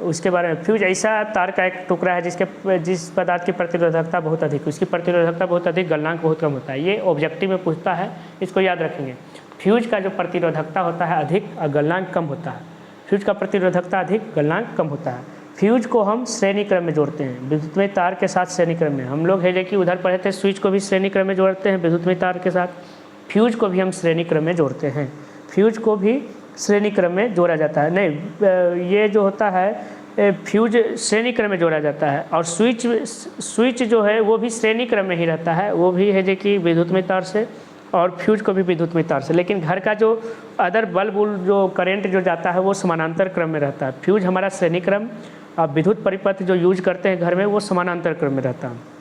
उसके बारे में। फ्यूज ऐसा तार का एक टुकड़ा है जिस पदार्थ की प्रतिरोधकता बहुत अधिक, उसकी प्रतिरोधकता बहुत अधिक, गलनांक बहुत कम होता है। ये ऑब्जेक्टिव में पूछता है, इसको याद रखेंगे। फ्यूज का जो प्रतिरोधकता होता है अधिक और गलनांक कम होता है। फ्यूज का प्रतिरोधकता अधिक, गलनांक कम होता है। फ्यूज को हम श्रेणी क्रम में जोड़ते हैं, विद्युतमय तार के साथ श्रेणी क्रम में। हम लोग है जो कि उधर पढ़े थे, स्विच को भी श्रेणी क्रम में जोड़ते हैं विद्युतमय तार के साथ। फ्यूज को भी हम श्रेणी क्रम में जोड़ते हैं, फ्यूज को भी श्रेणी क्रम में जोड़ा जाता है। नहीं, ये जो होता है फ्यूज श्रेणी क्रम में जोड़ा जाता है, और स्विच जो है वो भी श्रेणी क्रम में ही रहता है, वो भी है जो कि विद्युतमय तार से, और फ्यूज को भी विद्युतमय तार से। लेकिन घर का जो अदर बल्ब जो करंट जो जाता है वो समानांतर क्रम में रहता है। फ्यूज हमारा श्रेणी क्रम, और विद्युत परिपथ जो यूज करते हैं घर में वो समानांतर क्रम में रहता है।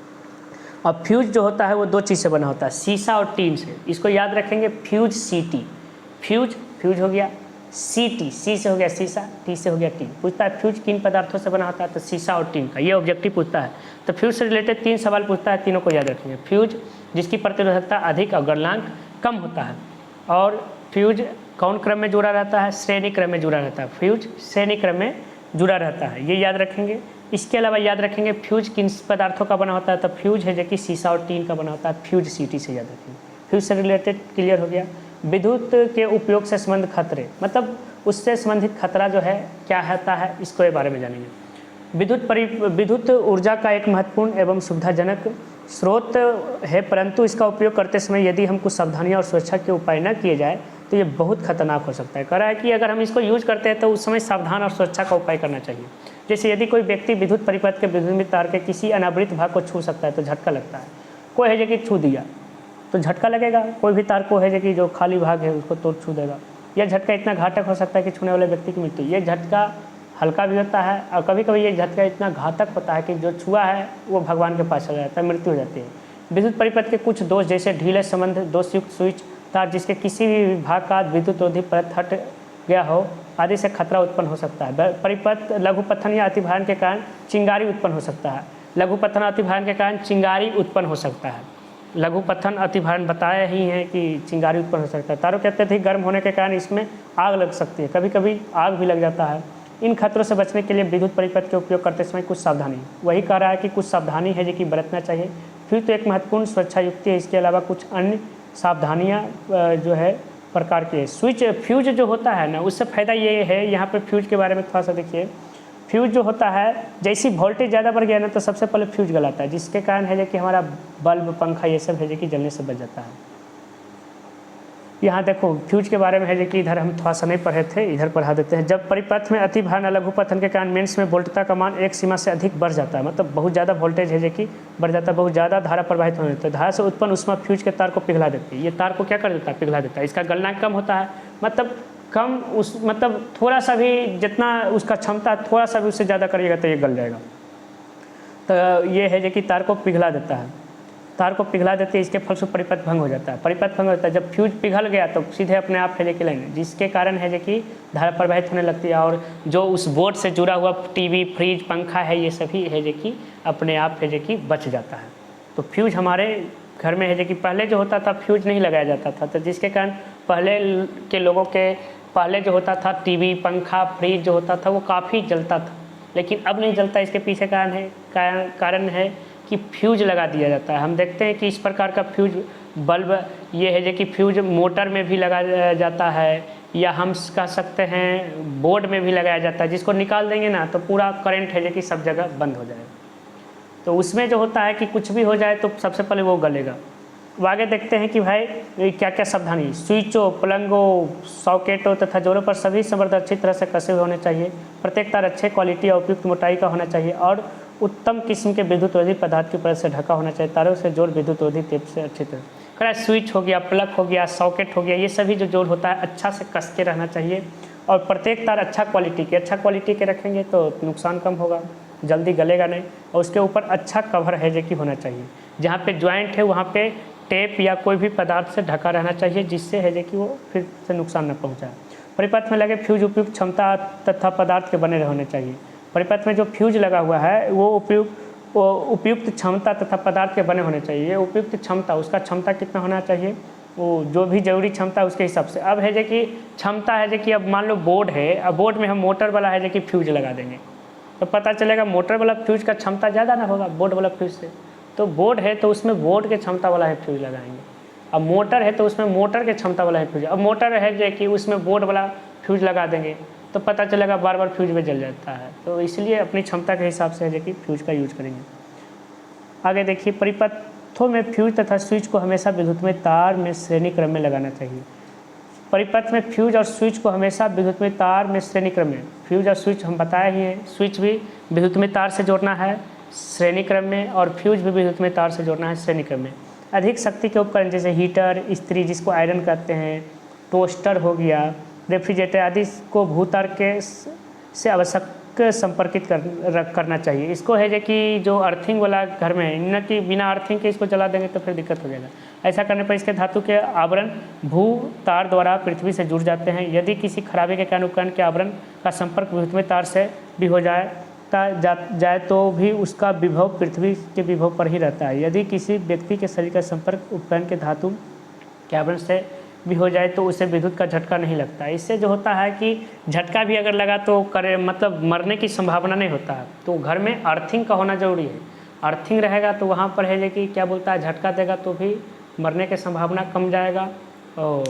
और फ्यूज जो होता है वो दो चीज़ से बना होता है, शीशा और टीन से। इसको याद रखेंगे, फ्यूज सीटी, फ्यूज हो गया, सीटी, सी से हो गया शीशा, टी से हो गया टीन। पूछता है फ्यूज किन पदार्थों से बना होता है, तो शीशा और टीन का, ये ऑब्जेक्टिव पूछता है। तो फ्यूज से रिलेटेड 3 सवाल पूछता है, तीनों को याद रखेंगे। फ्यूज जिसकी प्रतिरोधकता अधिक और गलनांक कम होता है, और फ्यूज कौन क्रम में जुड़ा रहता है, श्रेणी क्रम में जुड़ा रहता है। फ्यूज श्रेणी क्रम में जुड़ा रहता है, ये याद रखेंगे। इसके अलावा याद रखेंगे फ्यूज किन पदार्थों का बना होता है, तो फ्यूज है जो कि शीशा और टीन का बना होता है, फ्यूज सीटी से याद रखेंगे। फ्यूज से रिलेटेड क्लियर हो गया। विद्युत के उपयोग से संबंधित खतरे, मतलब उससे संबंधित खतरा जो है क्या होता है, इसको बारे में जानेंगे। विद्युत ऊर्जा का एक महत्वपूर्ण एवं सुविधाजनक स्रोत है, परंतु इसका उपयोग करते समय यदि हम कुछ सावधानियां और सुरक्षा के उपाय न किए जाए तो ये बहुत खतरनाक हो सकता है। कह रहा है कि अगर हम इसको यूज करते हैं तो उस समय सावधान और सुरक्षा का उपाय करना चाहिए। जैसे यदि कोई व्यक्ति विद्युत परिपथ के विद्युत तार के किसी अनावृत भाग को छू सकता है तो झटका लगता है। कोई है जो कि छू दिया तो झटका लगेगा, कोई भी तार को है जो कि जो खाली भाग है उसको तो छू देगा। यह झटका इतना घातक हो सकता है कि छूने वाले व्यक्ति की मृत्यु। ये झटका हल्का भी होता है और कभी कभी ये झटका इतना घातक होता है कि जो छुआ है वो भगवान के पास चला जाता है, मृत्यु हो जाती है। विद्युत परिपथ के कुछ दोष जैसे ढीले संबंध, दोषयुक्त स्विच तार जिसके किसी भी भाग का विद्युत रोधी परत हट गया हो आदि से खतरा उत्पन्न हो सकता है। परिपथ लघुपथन या अतिभारण के कारण चिंगारी उत्पन्न हो सकता है। लघुपथन अतिभारण के कारण चिंगारी उत्पन्न हो सकता है। लघुपथन अतिभारण बताया ही है कि चिंगारी उत्पन्न हो सकता है। तारों के अत्यधिक गर्म होने के कारण इसमें आग लग सकती है, कभी कभी आग भी लग जाता है। इन खतरों से बचने के लिए विद्युत परिपथ के उपयोग करते समय कुछ सावधानी, वही कह रहा है कि कुछ सावधानी है जो कि बरतना चाहिए। फिर तो एक महत्वपूर्ण सुरक्षा युक्ति है, इसके अलावा कुछ अन्य सावधानियाँ जो है प्रकार की है। स्विच फ्यूज जो होता है ना, उससे फ़ायदा ये है, यहाँ पे फ्यूज के बारे में थोड़ा सा देखिए। फ्यूज जो होता है, जैसी वोल्टेज ज़्यादा बढ़ गया ना तो सबसे पहले फ्यूज गलाता है, जिसके कारण है कि हमारा बल्ब, पंखा ये सब है कि जलने से बच जाता है। यहाँ देखो फ्यूज के बारे में है कि इधर हम थोड़ा सा नहीं पढ़े थे, इधर पढ़ा देते हैं। जब परिपथ में अति भार लघुपथन के कारण मेंस में वोल्टता का मान एक सीमा से अधिक बढ़ जाता है, मतलब बहुत ज़्यादा वोल्टेज है कि बढ़ जाता है, बहुत ज़्यादा धारा प्रवाहित होने लगता है। धारा से उत्पन्न उष्मा फ्यूज के तार को पिघला देती है। ये तार को क्या कर देता है? पिघला देता है। इसका गलना कम होता है, मतलब कम उस मतलब थोड़ा सा भी जितना उसका क्षमता थोड़ा सा भी उससे ज़्यादा करिएगा तो ये गल जाएगा। तो ये है कि तार को पिघला देता है, तार को पिघला देती है। इसके फलस्वरूप परिपथ भंग हो जाता है। परिपथ भंग होता है जब फ्यूज पिघल गया तो सीधे अपने आप है कि लाइन, जिसके कारण है कि धारा प्रवाहित होने लगती है और जो उस बोर्ड से जुड़ा हुआ टीवी, फ्रिज, पंखा है ये सभी है कि अपने आप है कि बच जाता है। तो फ्यूज हमारे घर में है कि पहले जो होता था फ्यूज नहीं लगाया जाता था, तो जिसके कारण पहले के लोगों के पहले जो होता था टीवी, पंखा, फ्रिज जो होता था वो काफ़ी जलता था, लेकिन अब नहीं जलता। इसके पीछे कारण है कि फ्यूज लगा दिया जाता है। हम देखते हैं कि इस प्रकार का फ्यूज बल्ब ये है कि फ्यूज मोटर में भी लगाया जाता है, या हम कह सकते हैं बोर्ड में भी लगाया जाता है। जिसको निकाल देंगे ना तो पूरा करंट है कि सब जगह बंद हो जाएगा। तो उसमें जो होता है कि कुछ भी हो जाए तो सबसे पहले वो गलेगा। अब आगे देखते हैं कि भाई क्या क्या सावधानी। स्विचों, प्लंगों, सॉकेटों तथा जोड़ों पर सभी संवर्धक अच्छी तरह से कसे हुए होने चाहिए। प्रत्येक तार अच्छे क्वालिटी और उपयुक्त मोटाई का होना चाहिए और उत्तम किस्म के विद्युत रोधी पदार्थ की परत से ढका होना चाहिए। तारों से जोड़ विद्युत रोधी टेप से अच्छी तरह खड़ा। स्विच हो गया, प्लग हो गया, सॉकेट हो गया, ये सभी जो जोड़ होता है अच्छा से कस के रहना चाहिए। और प्रत्येक तार अच्छा क्वालिटी के रखेंगे तो नुकसान कम होगा, जल्दी गलेगा नहीं। और उसके ऊपर अच्छा कवर है कि होना चाहिए। जहाँ पे ज्वाइंट है वहाँ पे टेप या कोई भी पदार्थ से ढका रहना चाहिए, जिससे है कि वो फिर से नुकसान न पहुँचाए। परिपथ में लगे फ्यूज उपयुक्त क्षमता तथा पदार्थ के बने होने चाहिए। परिपथ में जो फ्यूज लगा हुआ है वो उपयुक्त क्षमता तथा पदार्थ के बने होने चाहिए। ये उपयुक्त क्षमता, उसका क्षमता कितना होना चाहिए, वो जो भी जरूरी क्षमता उसके हिसाब से। अब है कि क्षमता है कि अब मान लो बोर्ड है, अब बोर्ड में हम मोटर वाला है कि फ्यूज लगा देंगे तो पता चलेगा मोटर वाला फ्यूज का क्षमता ज़्यादा ना होगा बोर्ड वाला फ्यूज से। तो बोर्ड है तो उसमें बोर्ड के क्षमता वाला है फ्यूज लगाएंगे। अब मोटर है तो उसमें मोटर के क्षमता वाला है फ्यूज। अब मोटर है कि उसमें बोर्ड वाला फ्यूज लगा देंगे तो पता चलेगा बार बार फ्यूज में जल जाता है। तो इसलिए अपनी क्षमता के हिसाब से है कि फ्यूज का यूज करेंगे। आगे देखिए, परिपथों में फ्यूज तथा स्विच को हमेशा विद्युतमय तार में श्रेणी क्रम में लगाना चाहिए। परिपथ में फ्यूज और स्विच को हमेशा विद्युतमय तार में श्रेणी क्रम में, फ्यूज और स्विच हम बताए ही हैं, स्विच भी विद्युतमय तार से जोड़ना है श्रेणी क्रम में और फ्यूज भी विद्युतमय तार से जोड़ना है श्रेणी क्रम में। अधिक शक्ति के उपकरण जैसे हीटर, इस्त्री जिसको आयरन कहते हैं, टोस्टर हो गया, रेफ्रिजरेटर आदि को भूतार के से आवश्यक संपर्कित करना चाहिए। इसको है कि जो अर्थिंग वाला घर में न कि बिना अर्थिंग के इसको जला देंगे तो फिर दिक्कत हो जाएगा। ऐसा करने पर इसके धातु के आवरण भू तार द्वारा पृथ्वी से जुड़ जाते हैं। यदि किसी खराबी के कारण उपकरण के आवरण का संपर्क विद्युतमय तार से भी हो जाए तो भी उसका विभव पृथ्वी के विभव पर ही रहता है। यदि किसी व्यक्ति के शरीर का संपर्क उपकरण के धातु के आवरण से भी हो जाए तो उसे विद्युत का झटका नहीं लगता। इससे जो होता है कि झटका भी अगर लगा तो मतलब मरने की संभावना नहीं होता है। तो घर में अर्थिंग का होना जरूरी है। अर्थिंग रहेगा तो वहाँ पर है कि क्या बोलता है, झटका देगा तो भी मरने की संभावना कम जाएगा और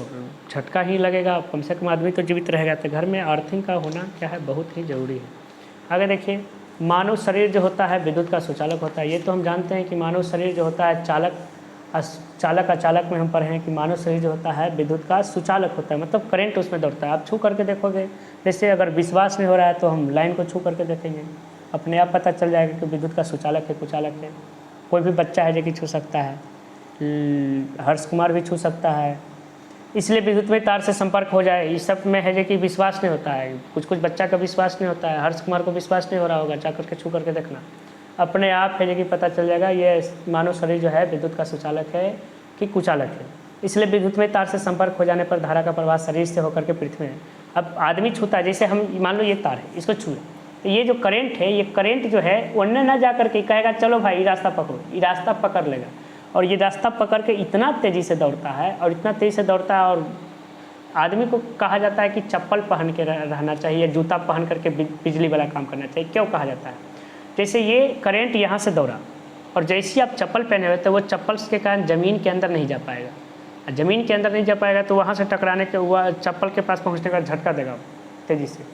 झटका ही लगेगा, कम से कम आदमी तो जीवित रहेगा। तो घर में अर्थिंग का होना क्या है, बहुत ही ज़रूरी है। आगे देखिए, मानव शरीर जो होता है विद्युत का सुचालक होता है। ये तो हम जानते हैं कि मानव शरीर जो होता है चालक में हम पढ़े हैं कि मानव शरीर जो होता है विद्युत का सुचालक होता है, मतलब करंट उसमें दौड़ता है। आप छू करके देखोगे, जैसे अगर विश्वास नहीं हो रहा है तो हम लाइन को छू करके देखेंगे, अपने आप पता चल जाएगा कि विद्युत का सुचालक है, कुचालक है। कोई भी बच्चा है जो कि छू सकता है, हर्ष कुमार भी छू सकता है, इसलिए विद्युत में तार से संपर्क हो जाए, इस सब में है जो कि विश्वास नहीं होता है। कुछ कुछ बच्चा का विश्वास नहीं होता है, हर्ष कुमार को विश्वास नहीं हो रहा होगा, जा करके छू करके देखना, अपने आप है जो कि पता चल जाएगा ये मानव शरीर जो है विद्युत का सुचालक है कि कुचालक है। इसलिए विद्युत में तार से संपर्क हो जाने पर धारा का प्रवाह शरीर से होकर के पृथ्वी में, अब आदमी छूता है, जैसे हम मान लो ये तार है, इसको छुए तो ये जो करंट है, ये करंट जो है उनने ना जा करके कहेगा चलो भाई ये रास्ता पकड़ो, ये रास्ता पकड़ लेगा, और ये रास्ता पकड़ के इतना तेज़ी से दौड़ता है और इतना तेज़ी से दौड़ता है, और आदमी को कहा जाता है कि चप्पल पहन के रहना चाहिए, जूता पहन करके बिजली वाला काम करना चाहिए। क्यों कहा जाता है? जैसे ये करंट यहाँ से दौड़ा और जैसे ही आप चप्पल पहने हुए तो वो चप्पल के कारण ज़मीन के अंदर नहीं जा पाएगा, ज़मीन के अंदर नहीं जा पाएगा तो वहाँ से टकराने के वह चप्पल के पास पहुँचने का झटका देगा तेज़ी से,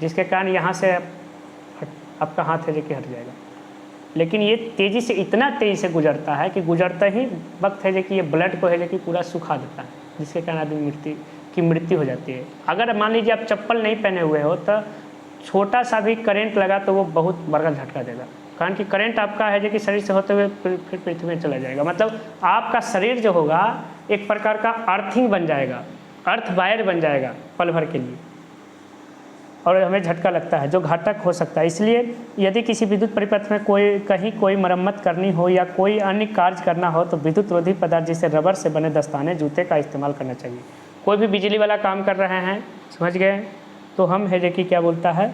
जिसके कारण यहाँ से आपका हाथ है जो कि हट जाएगा। लेकिन ये तेज़ी से इतना तेज़ी से गुजरता है कि गुजरता ही वक्त है जो कि ये ब्लड को है जो कि पूरा सुखा देता है, जिसके कारण आदमी की मृत्यु हो जाती है। अगर मान लीजिए आप चप्पल नहीं पहने हुए हो तो छोटा सा भी करंट लगा तो वो बहुत बड़ा झटका देगा, कारण कि करंट आपका है जो कि शरीर से होते हुए फिर पृथ्वी में चला जाएगा। मतलब आपका शरीर जो होगा एक प्रकार का अर्थिंग बन जाएगा, अर्थ वायर बन जाएगा पल भर के लिए, और हमें झटका लगता है जो घातक हो सकता है। इसलिए यदि किसी विद्युत परिपथ में कोई मरम्मत करनी हो या कोई अन्य कार्य करना हो तो विद्युत रोधी पदार्थ जैसे रबर से बने दस्ताने, जूते का इस्तेमाल करना चाहिए। कोई भी बिजली वाला काम कर रहे हैं, समझ गए, तो हम है जो कि क्या बोलता है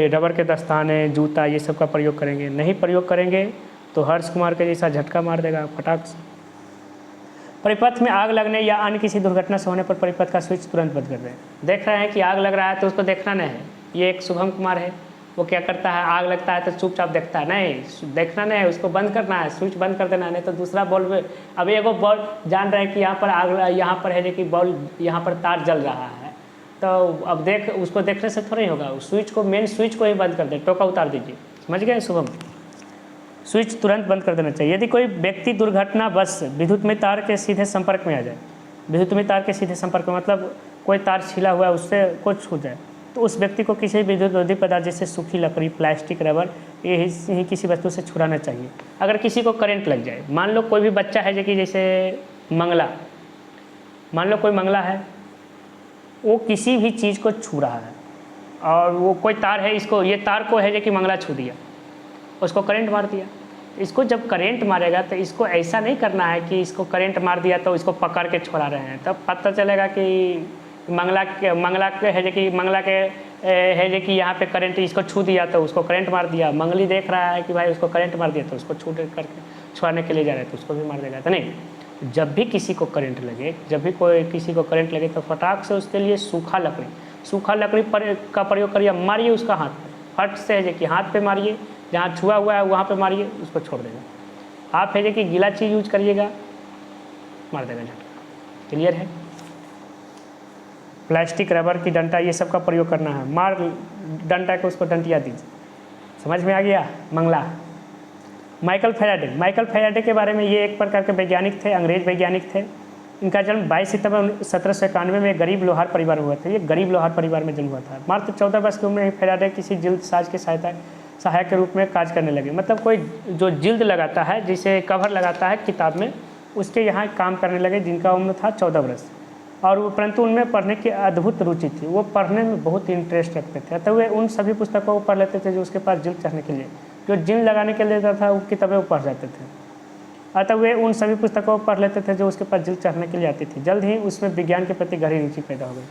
रबर के दस्ताने, जूता ये सब का प्रयोग करेंगे। नहीं प्रयोग करेंगे तो हर्ष कुमार के जैसा झटका मार देगा फटाक से। परिपथ में आग लगने या अन्य किसी दुर्घटना से होने पर परिपथ का स्विच तुरंत बंद कर दें। देख रहे हैं कि आग लग रहा है तो उसको देखना नहीं है। ये एक शुभम कुमार है, वो क्या करता है, आग लगता है तो चुपचाप देखता है, नहीं देखना नहीं है, उसको बंद करना है, स्विच बंद कर देना है, नहीं तो दूसरा बॉल में अब एगो बॉल जान रहे हैं कि यहाँ पर आग, यहाँ पर है कि बॉल यहाँ पर तार जल रहा है, तो अब उसको देखने से थोड़ा ही होगा, उस स्विच को, मेन स्विच को ही बंद कर दे, टोका उतार दीजिए। समझ गए शुभम? स्विच तुरंत बंद कर देना चाहिए। यदि कोई व्यक्ति दुर्घटना बस विद्युत में तार के सीधे संपर्क में आ जाए, विद्युत में तार के सीधे संपर्क में मतलब कोई तार छिला हुआ है उससे कुछ छूट जाए, तो उस व्यक्ति को किसी विद्युत रोधी पदार्थ जैसे सूखी लकड़ी, प्लास्टिक, रबर यही किसी वस्तु से छुड़ाना चाहिए। अगर किसी को करंट लग जाए, मान लो कोई भी बच्चा है जो कि जैसे मंगला, मान लो कोई मंगला है, वो किसी भी चीज़ को छू रहा है और वो कोई तार है, इसको ये तार को है जो कि मंगला छू दिया, उसको करंट मार दिया। इसको जब करंट मारेगा तो इसको ऐसा नहीं करना है कि इसको करंट मार दिया तो इसको पकड़ के छोड़ा रहे हैं, तब पता चलेगा कि मंगला के है जो कि मंगला के है जो कि यहाँ पे करंट इसको छू दिया तो उसको करंट मार दिया। मंगली देख रहा है कि भाई उसको करंट मार दिया तो उसको करके छुड़ाने के लिए जा रहे हैं तो उसको भी मार देगा। तो नहीं, जब भी किसी को करंट लगे, जब भी किसी को करंट लगे तो फटाक से उसके लिए सूखा लकड़ी का प्रयोग करिए, मारिए उसका हाथ पे, फट से है जो कि हाथ पे मारिए, जहाँ छुआ हुआ है वहाँ पे मारिए, उसको छोड़ देगा। आप है जो कि गीला चीज़ यूज करिएगा, मार देगा झटका। क्लियर है? प्लास्टिक, रबर की डंटा ये सब का प्रयोग करना है, मार डंटा को उसको डंटिया दीजिए। समझ में आ गया? मंगला। माइकल फैराडे के बारे में, ये एक प्रकार के वैज्ञानिक थे, अंग्रेज वैज्ञानिक थे। इनका जन्म 22 सितंबर 1791 में गरीब लोहार परिवार में हुआ था। ये गरीब लोहार परिवार में जन्म हुआ था। मात्र 14 वर्ष की उम्र में फैराडे किसी जिल्द साज के सहायक के रूप में कार्य करने लगे। मतलब कोई जो जिल्द लगाता है, जिसे कवर लगाता है किताब में, उसके यहाँ काम करने लगे, जिनका उम्र था 14 वर्ष। और वो परंतु उनमें पढ़ने की अद्भुत रुचि थी, वो पढ़ने में बहुत इंटरेस्ट रखते थे। अतः वे उन सभी पुस्तकों को पढ़ लेते थे जो उसके पास जिल्द चढ़ने के लिए, जो जिल्द लगाने के लिए था वो किताबें वो पढ़ जाते थे। अतः वे उन सभी पुस्तकों को पढ़ लेते थे जो उसके पास जिल्द चढ़ने के लिए आती थी। जल्द ही उसमें विज्ञान के प्रति गहरी रुचि पैदा हो गई,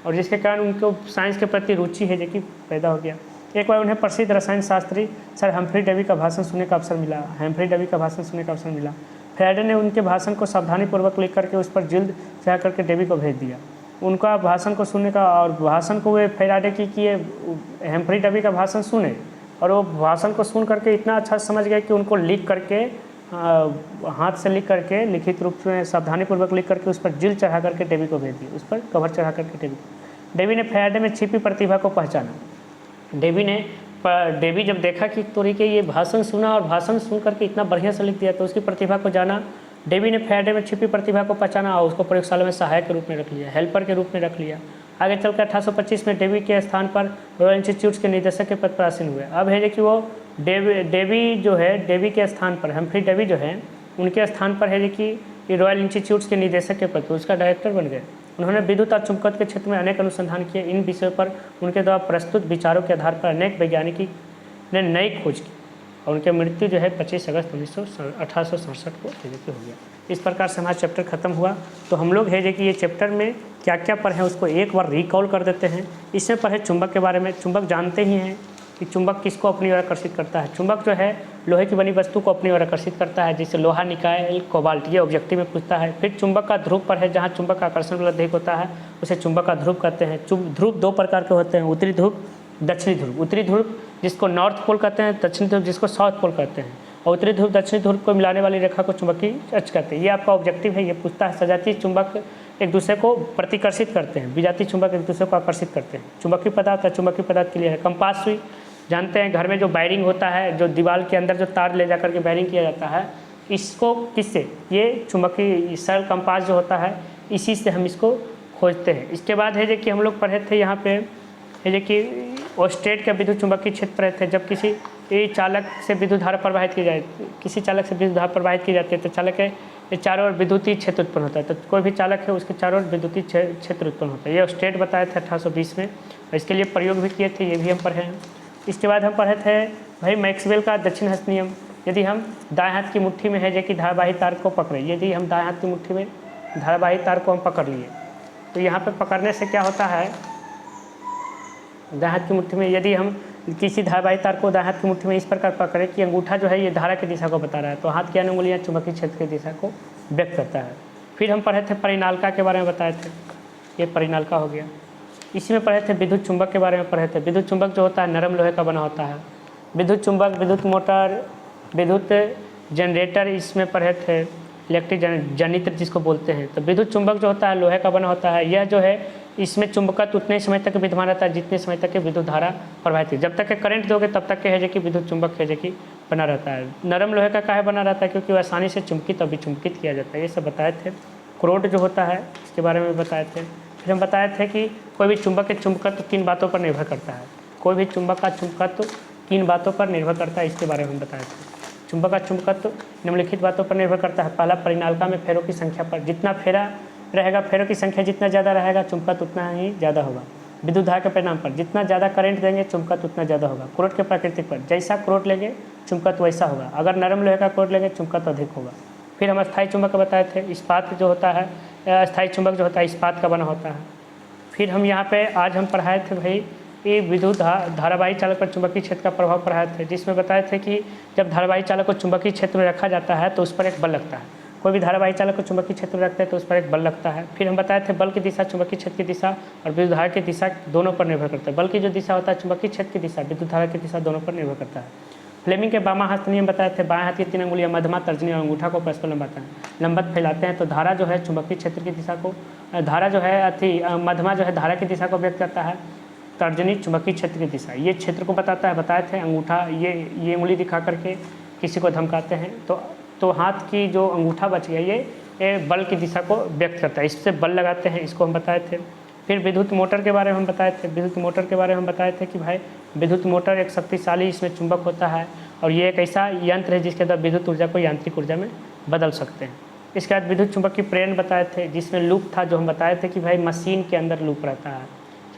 और जिसके कारण उनको साइंस के प्रति रुचि है जो कि पैदा हो गया। एक बार उन्हें प्रसिद्ध रसायन शास्त्री सर हम्फ्री डेवी का भाषण सुनने का अवसर मिला। फैराडे ने उनके भाषण को सावधानीपूर्वक लिख करके उस पर जिल्द चढ़ा करके डेवी को भेज दिया। उनका भाषण को सुनने का, और भाषण को वे फैराडे की किए हम्फ्री डेवी का भाषण सुने, और वो भाषण को सुन करके इतना अच्छा समझ गए कि उनको लिख करके हाथ से लिख करके, लिखित रूप में सावधानीपूर्वक लिख करके उस पर जिल्द चढ़ा करके डेवी को भेज दी, उस पर कवर चढ़ा करके डेवी ने फैराडे में छिपी प्रतिभा को पहचाना। डेवी जब देखा कि तरीके ये भाषण सुना और भाषण सुन करके इतना बढ़िया से लिख दिया तो उसकी प्रतिभा को जाना। डेवी ने फैराडे में छिपी प्रतिभा को पहचाना और उसको प्रयोगशाला में सहायक के रूप में रख लिया, हेल्पर के रूप में रख लिया। आगे चलकर 1825 में डेवी के स्थान पर रॉयल इंस्टीट्यूट्स के निदेशक के पद पर आसीन हुए। अब है कि वो डेवी जो है, डेवी के स्थान पर हम्फ्री डेवी जो है, उनके स्थान पर है कि ये रॉयल इंस्टीट्यूट्स के निदेशक के पद पर उसका डायरेक्टर बन गए। उन्होंने विद्युत और चुंबकत्व के क्षेत्र में अनेक अनुसंधान किए। इन विषयों पर उनके द्वारा प्रस्तुत विचारों के आधार पर अनेक वैज्ञानिकी ने नई खोज की और उनकी मृत्यु जो है 25 अगस्त 1867 को हो गया। इस प्रकार से हमारा चैप्टर खत्म हुआ। तो हम लोग है जो कि ये चैप्टर में क्या क्या पढ़े हैं उसको एक बार रिकॉल कर देते हैं। इसमें पढ़े चुंबक के बारे में। चुंबक जानते ही हैं कि चुंबक किसको अपनी ओर आकर्षित करता है। चुंबक जो है लोहे की बनी वस्तु को अपनी ओर आकर्षित करता है, जैसे लोहा, निकाय, कोबाल्ट, ये ऑब्जेक्टिव में पूछता है। फिर चुंबक का ध्रुव पर है, जहाँ चुंबक का आकर्षण बल अधिक होता है उसे चुंबक का ध्रुव कहते हैं। ध्रुव दो प्रकार के होते हैं, उत्तरी ध्रुव, दक्षिणी ध्रुव। उत्तरी ध्रुव जिसको नॉर्थ पोल कहते हैं, दक्षिणी ध्रुव जिसको साउथ पोल कहते हैं। और उत्तरी ध्रुव दक्षिणी ध्रुव को मिलाने वाली रेखा को चुंबकीय अक्ष कहते हैं। ये आपका ऑब्जेक्टिव है। ये पूछता है सजातीय चुंबक एक दूसरे को प्रतिकर्षित करते हैं, विजातीय चुंबक एक दूसरे को आकर्षित करते हैं। चुंबकीय पदार्थ है, चुंबकीय पदार्थ के लिए है। कंपास सुई जानते हैं, घर में जो वायरिंग होता है, जो दीवार के अंदर जो तार ले जाकर के वायरिंग किया जाता है, इसको किससे, ये चुंबकीय सरल कंपास जो होता है इसी से हम इसको खोजते हैं। इसके बाद है जो कि हम लोग पढ़े थे यहाँ पे है जो कि ऑस्टेट का विद्युत चुंबकीय क्षेत्र पढ़े थे। जब किसी चालक से विद्युत धारा प्रवाहित की जाए, किसी चालक से विद्युत धारा प्रवाहित की जाती है तो चालक के चारों ओर विद्युतीय क्षेत्र उत्पन्न होता है। तो कोई भी चालक है उसके चारों ओर विद्युतीय क्षेत्र उत्पन्न होता है। ये ऑस्टेट बताए थे 1820 में, और इसके लिए प्रयोग भी किए थे, ये भी हम पढ़े हैं। इसके बाद हम पढ़े थे भाई मैक्सवेल का दक्षिण हस्त नियम। यदि हम दाएं हाथ की मुट्ठी में है जो कि धारावाही तार को पकड़े, यदि हम दाएं हाथ की मुट्ठी में धारावाही तार को हम पकड़ लिए तो यहाँ पे पकड़ने से क्या होता है, दाएं हाथ की मुट्ठी में यदि हम किसी धारावाही तार को दाएं हाथ की मुट्ठी में इस प्रकार पकड़े कि अंगूठा जो है ये धारा की दिशा को बता रहा है, तो हाथ की अन्य उंगलियाँ चुंबकीय क्षेत्र की दिशा को व्यक्त करता है। फिर हम पढ़े थे परिनालिका के बारे में बताए थे, ये परिनालिका हो गया। इसी में पढ़े थे विद्युत चुंबक के बारे में पढ़े थे। विद्युत चुंबक जो होता है नरम लोहे का बना होता है। विद्युत चुंबक, विद्युत मोटर, विद्युत जनरेटर, इसमें पढ़े थे इलेक्ट्रिक जनित्र जिसको बोलते हैं। तो विद्युत चुंबक जो होता है लोहे का बना होता है। यह जो है इसमें चुंबकत्व उतने समय तक विद्यमान रहता है जितने समय तक के विद्युत धारा प्रवाहित है। जब तक के करंट दोगे तब तक के है जो कि विद्युत चुंबक है जो कि बना रहता है। नरम लोहे का काहे बना रहता है, क्योंकि वह आसानी से चुंबकित और विचुंबकित किया जाता है। ये सब बताए थे। क्रोड जो होता है इसके बारे में बताए थे। फिर हम बताए थे कि कोई भी चुंबक के चुंबकत्व 3 बातों पर निर्भर करता है। कोई भी चुंबक का चुंबकत्व 3 बातों पर निर्भर करता है, इसके बारे में हम बताए थे। चुंबक का चुंबकत्व निम्नलिखित बातों पर निर्भर करता है। पहला, परिनालिका में फेरों की संख्या पर। जितना फेरा रहेगा, फेरों की संख्या जितना ज़्यादा रहेगा चुंबकत्व उतना ही ज़्यादा होगा। विद्युत धारा के परिणाम पर, जितना ज़्यादा करंट देंगे चुंबकत्व उतना ज़्यादा होगा। क्रोड के प्रकृति पर, जैसा क्रोड लेंगे चुंबकत्व वैसा होगा। अगर नरम लोहे का क्रोड लेंगे चुंबकत्व अधिक होगा। फिर हम अस्थायी चुंबक बताए थे। इस्पात जो होता है, अस्थायी चुंबक जो होता है इस्पात का बना होता है। फिर हम यहाँ पे आज हम पढ़ाए थे भाई ये विद्युत धारावाही चालक पर चुंबकीय क्षेत्र का प्रभाव पढ़ाए थे, जिसमें बताए थे कि जब धारावाही चालक को चुंबकीय क्षेत्र में रखा जाता है तो उस पर एक बल लगता है। कोई भी धारावाही चालक को चुंबकीय क्षेत्र में रखते हैं तो उस पर एक बल लगता है। फिर हम बताए थे बल की दिशा चुंबकीय क्षेत्र की दिशा और विद्युत धारा की दिशा दोनों पर निर्भर करता है। बल की जो दिशा होता है चुंबकीय क्षेत्र की दिशा, विद्युत धारा की दिशा दोनों पर निर्भर करता है। फ्लेमिंग के बामा हस्त नियम बताए थे। बाएं हाथ की 3 अंगुलियां मध्यमा, तर्जनी और अंगूठा को परस्पर लंबत फैलाते हैं तो धारा जो है चुंबकीय क्षेत्र की दिशा को, धारा जो है मध्यमा जो है धारा की दिशा को व्यक्त करता है, तर्जनी चुंबकीय क्षेत्र की दिशा, ये क्षेत्र को बताता है। बताए थे अंगूठा ये उंगली दिखा करके किसी को धमकाते हैं तो हाथ की जो अंगूठा बच गया ये बल की दिशा को व्यक्त करता है, इससे बल लगाते हैं, इसको हम बताए थे। फिर विद्युत मोटर के बारे में हम बताए थे। विद्युत मोटर के बारे में हम बताए थे कि भाई विद्युत मोटर एक शक्तिशाली इसमें चुंबक होता है और ये एक ऐसा यंत्र है जिसके द्वारा विद्युत ऊर्जा को यांत्रिक ऊर्जा में बदल सकते हैं। इसके बाद विद्युत चुंबक की प्रेरण बताए थे, जिसमें लूप था, जो हम बताए थे कि भाई मशीन के अंदर लूप रहता है,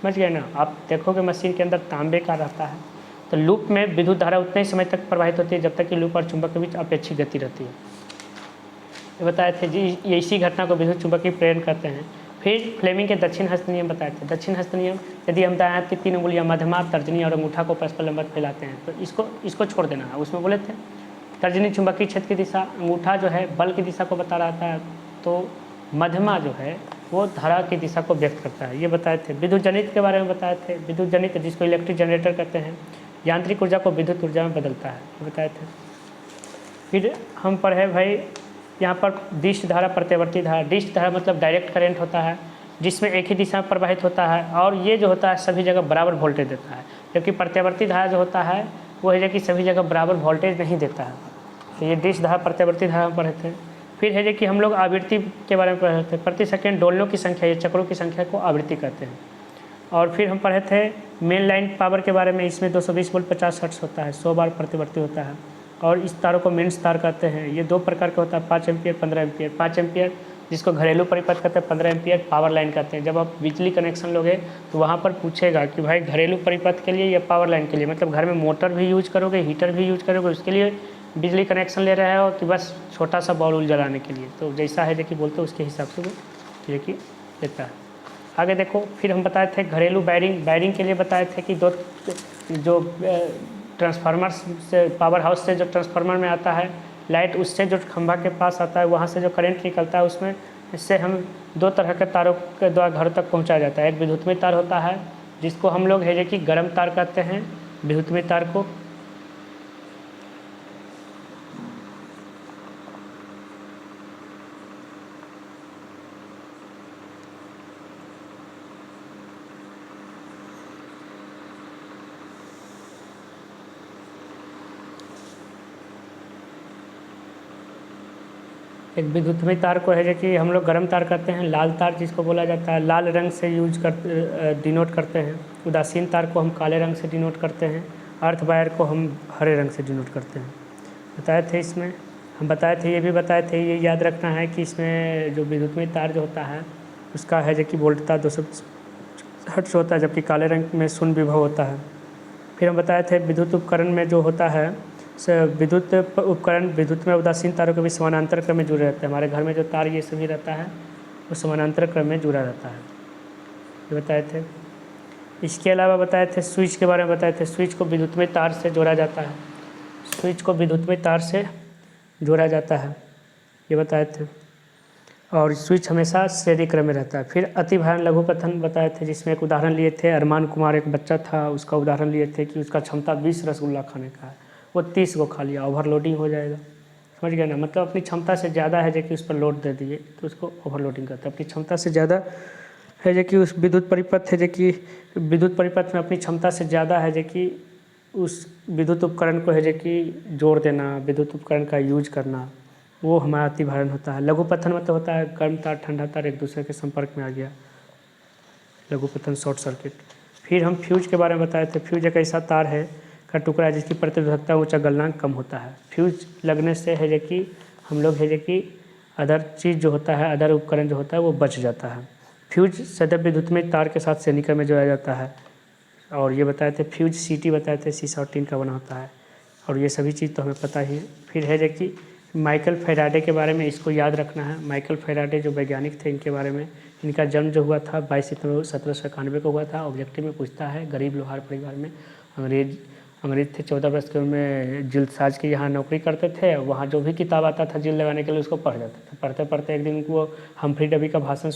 समझ गए ना। आप देखोगे मशीन के अंदर तांबे का रहता है, तो लूप में विद्युत धारा उतने समय तक प्रवाहित होती है जब तक कि लूप और चुंबक के बीच अपेक्षित गति रहती है। ये बताए थे जी, ये इसी घटना को विद्युत चुंबकीय प्रेरण कहते हैं। फिर फ्लेमिंग के दक्षिण हस्त नियम बताए थे। दक्षिण हस्त नियम, यदि हम दाएं हाथ की 3 उंगलियां मध्यमा, तर्जनी और अंगूठा को परस्पर लंबवत फैलाते हैं तो इसको छोड़ देना है। उसमें बोले थे तर्जनी चुंबकीय क्षेत्र की दिशा, अंगूठा जो है बल की दिशा को बता रहा था, तो मध्यमा जो है वो धारा की दिशा को व्यक्त करता है, ये बताए थे। विद्युत जनित्र के बारे में बताए थे। विद्युत जनित्र जिसको इलेक्ट्रिक जनरेटर कहते हैं, यांत्रिक ऊर्जा को विद्युत ऊर्जा में बदलता है, ये बताए थे। फिर हम पढ़े भाई यहाँ पर डिश धारा, प्रत्यावर्ती धारा। डिश धारा मतलब डायरेक्ट करंट होता है जिसमें एक ही दिशा में प्रवाहित होता है और ये जो होता है सभी जगह बराबर वोल्टेज देता है, जबकि प्रत्यावर्ती धारा जो होता है वो है कि सभी जगह बराबर वोल्टेज नहीं देता है। तो ये डिश धारा, प्रत्यावर्ती धारा पढ़े थे। फिर है कि हम लोग आवृत्ति के बारे में पढ़े थे। प्रति सेकंड दोलनों की संख्या, ये चक्रों की संख्या को आवृत्ति कहते हैं। और फिर हम पढ़े थे मेन लाइन पावर के बारे में। इसमें 220 वोल्ट 50 हर्ट्ज होता है, 100 बार प्रतिवर्ती होता है। और इस तारों को मेंस तार कहते हैं। ये 2 प्रकार का होता है, 5 एम्पियर 15 एम्पियर। 5 एम्पियर जिसको घरेलू परिपथ कहते हैं, 15 एम्पियर पावर लाइन कहते हैं। जब आप बिजली कनेक्शन लोगे तो वहाँ पर पूछेगा कि भाई घरेलू परिपथ के लिए या पावर लाइन के लिए, मतलब घर में मोटर भी यूज करोगे, हीटर भी यूज करोगे, उसके लिए बिजली कनेक्शन ले रहे हो कि बस छोटा सा बॉल जलाने के लिए। तो जैसा है जो कि बोलते हैं उसके हिसाब से वो ये कि देता है। आगे देखो, फिर हम बताए थे घरेलू वायरिंग के लिए बताए थे कि दो जो ट्रांसफार्मर से, पावर हाउस से जो ट्रांसफार्मर में आता है लाइट, उससे जो खंभा के पास आता है वहाँ से जो करंट निकलता है उसमें, इससे हम 2 तरह के तारों के द्वारा घर तक पहुँचाया जाता है। एक विद्युतमय तार होता है जिसको हम लोग है कि गर्म तार कहते हैं, विद्युतमय तार को। एक विद्युतमय तार को है जो कि हम लोग गर्म तार कहते हैं। लाल तार जिसको बोला जाता है, लाल रंग से डिनोट करते हैं। उदासीन तार को हम काले रंग से डिनोट करते हैं। अर्थ वायर को हम हरे रंग से डिनोट करते हैं। बताए थे इसमें, हम बताए थे, ये भी बताए थे, ये याद रखना है कि इसमें जो विद्युतमय तार जो होता है उसका है जो कि वोल्टता 200 हर्ट्ज होता है, जबकि काले रंग में शून्य विभव होता है। फिर हम बताए थे विद्युत उपकरण में जो होता है विद्युत उपकरण विद्युत में उदासीन तारों के भी समानांतर क्रम में जुड़े रहते हैं। हमारे घर में जो तार ये सभी रहता है वो समानांतर क्रम में जुड़ा रहता है, ये बताए थे। इसके अलावा बताए थे स्विच के बारे में बताए थे। स्विच को विद्युतमय तार से जोड़ा जाता है, स्विच को विद्युतमय तार से जोड़ा जाता है, ये बताए थे। और स्विच हमेशा श्रेणी क्रम में रहता है। फिर अतिभारण लघुपथन बताए थे, जिसमें एक उदाहरण लिए थे, अरमान कुमार एक बच्चा था, उसका उदाहरण लिए थे कि उसका क्षमता 20 रसगुल्ला खाने का है, वो 30 को खा लिया, ओवरलोडिंग हो जाएगा। समझ गए ना, मतलब अपनी क्षमता से ज़्यादा है जो कि उस पर लोड दे दिए तो उसको ओवरलोडिंग करते हैं। अपनी क्षमता से ज़्यादा है जो कि उस विद्युत परिपथ है जो कि विद्युत परिपथ में अपनी क्षमता से ज़्यादा है जो कि उस विद्युत उपकरण को है जो कि जोड़ देना, विद्युत उपकरण का यूज करना, वो हमारा अतिभारण होता है। लघुपथन मतलब होता है गर्म तार ठंडा तार एक दूसरे के संपर्क में आ गया, लघुपथन शॉर्ट सर्किट। फिर हम फ्यूज के बारे में बताए थे। फ्यूज एक ऐसा तार है का टुकड़ा है जिसकी प्रतिरोधकता ऊंचा गलनांक कम होता है। फ्यूज लगने से है जो कि हम लोग है जो कि अदर चीज़ जो होता है, अदर उपकरण जो होता है वो बच जाता है। फ्यूज सदैव विद्युतमय तार के साथ श्रेणी क्रम में जोड़ा जाता है। और ये बताए थे फ्यूज सीटी बताए थे, शीशा और टीन का बना होता है, और ये सभी चीज़ तो हमें पता ही है। फिर है जो कि माइकल फैराडे के बारे में, इसको याद रखना है। माइकल फैराडे जो वैज्ञानिक थे, इनके बारे में, इनका जन्म जो हुआ था 22 सितंबर 1791 को हुआ था। ऑब्जेक्टिव में पूछता है, गरीब लोहार परिवार में, अंग्रेज थे, 14 वर्ष की उम्र में जिल्दसाज के यहाँ नौकरी करते थे। वहाँ जो भी किताब आता था जिल्द लगाने के लिए उसको पढ़ जाते थे। पढ़ते पढ़ते एक दिन उनको हम्फ्री डेवी का भाषण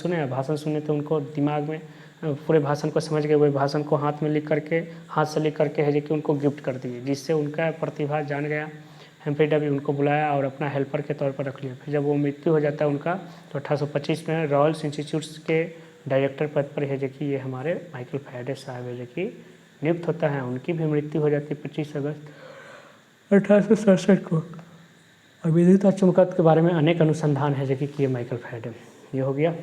सुने तो उनको दिमाग में पूरे भाषण को समझ गए। वही भाषण को हाथ से लिख करके है जो कि उनको गिफ्ट कर दिए, जिससे उनका प्रतिभा जान गया। हम्फ्री डेवी उनको बुलाया और अपना हेल्पर के तौर पर रख लिया। फिर जब वो मृत्यु हो जाता है उनका, तो 1825 में रॉयल इंस्टीट्यूट्स के डायरेक्टर पद पर है जो कि ये हमारे माइकल फैराडे साहब है जो कि नियुक्त होता है। उनकी भी मृत्यु हो जाती है 25 अगस्त 1867 को। और विद्युत चुंबकत्व के बारे में अनेक अनुसंधान है जो कि किए माइकल फैराडे। ये हो गया।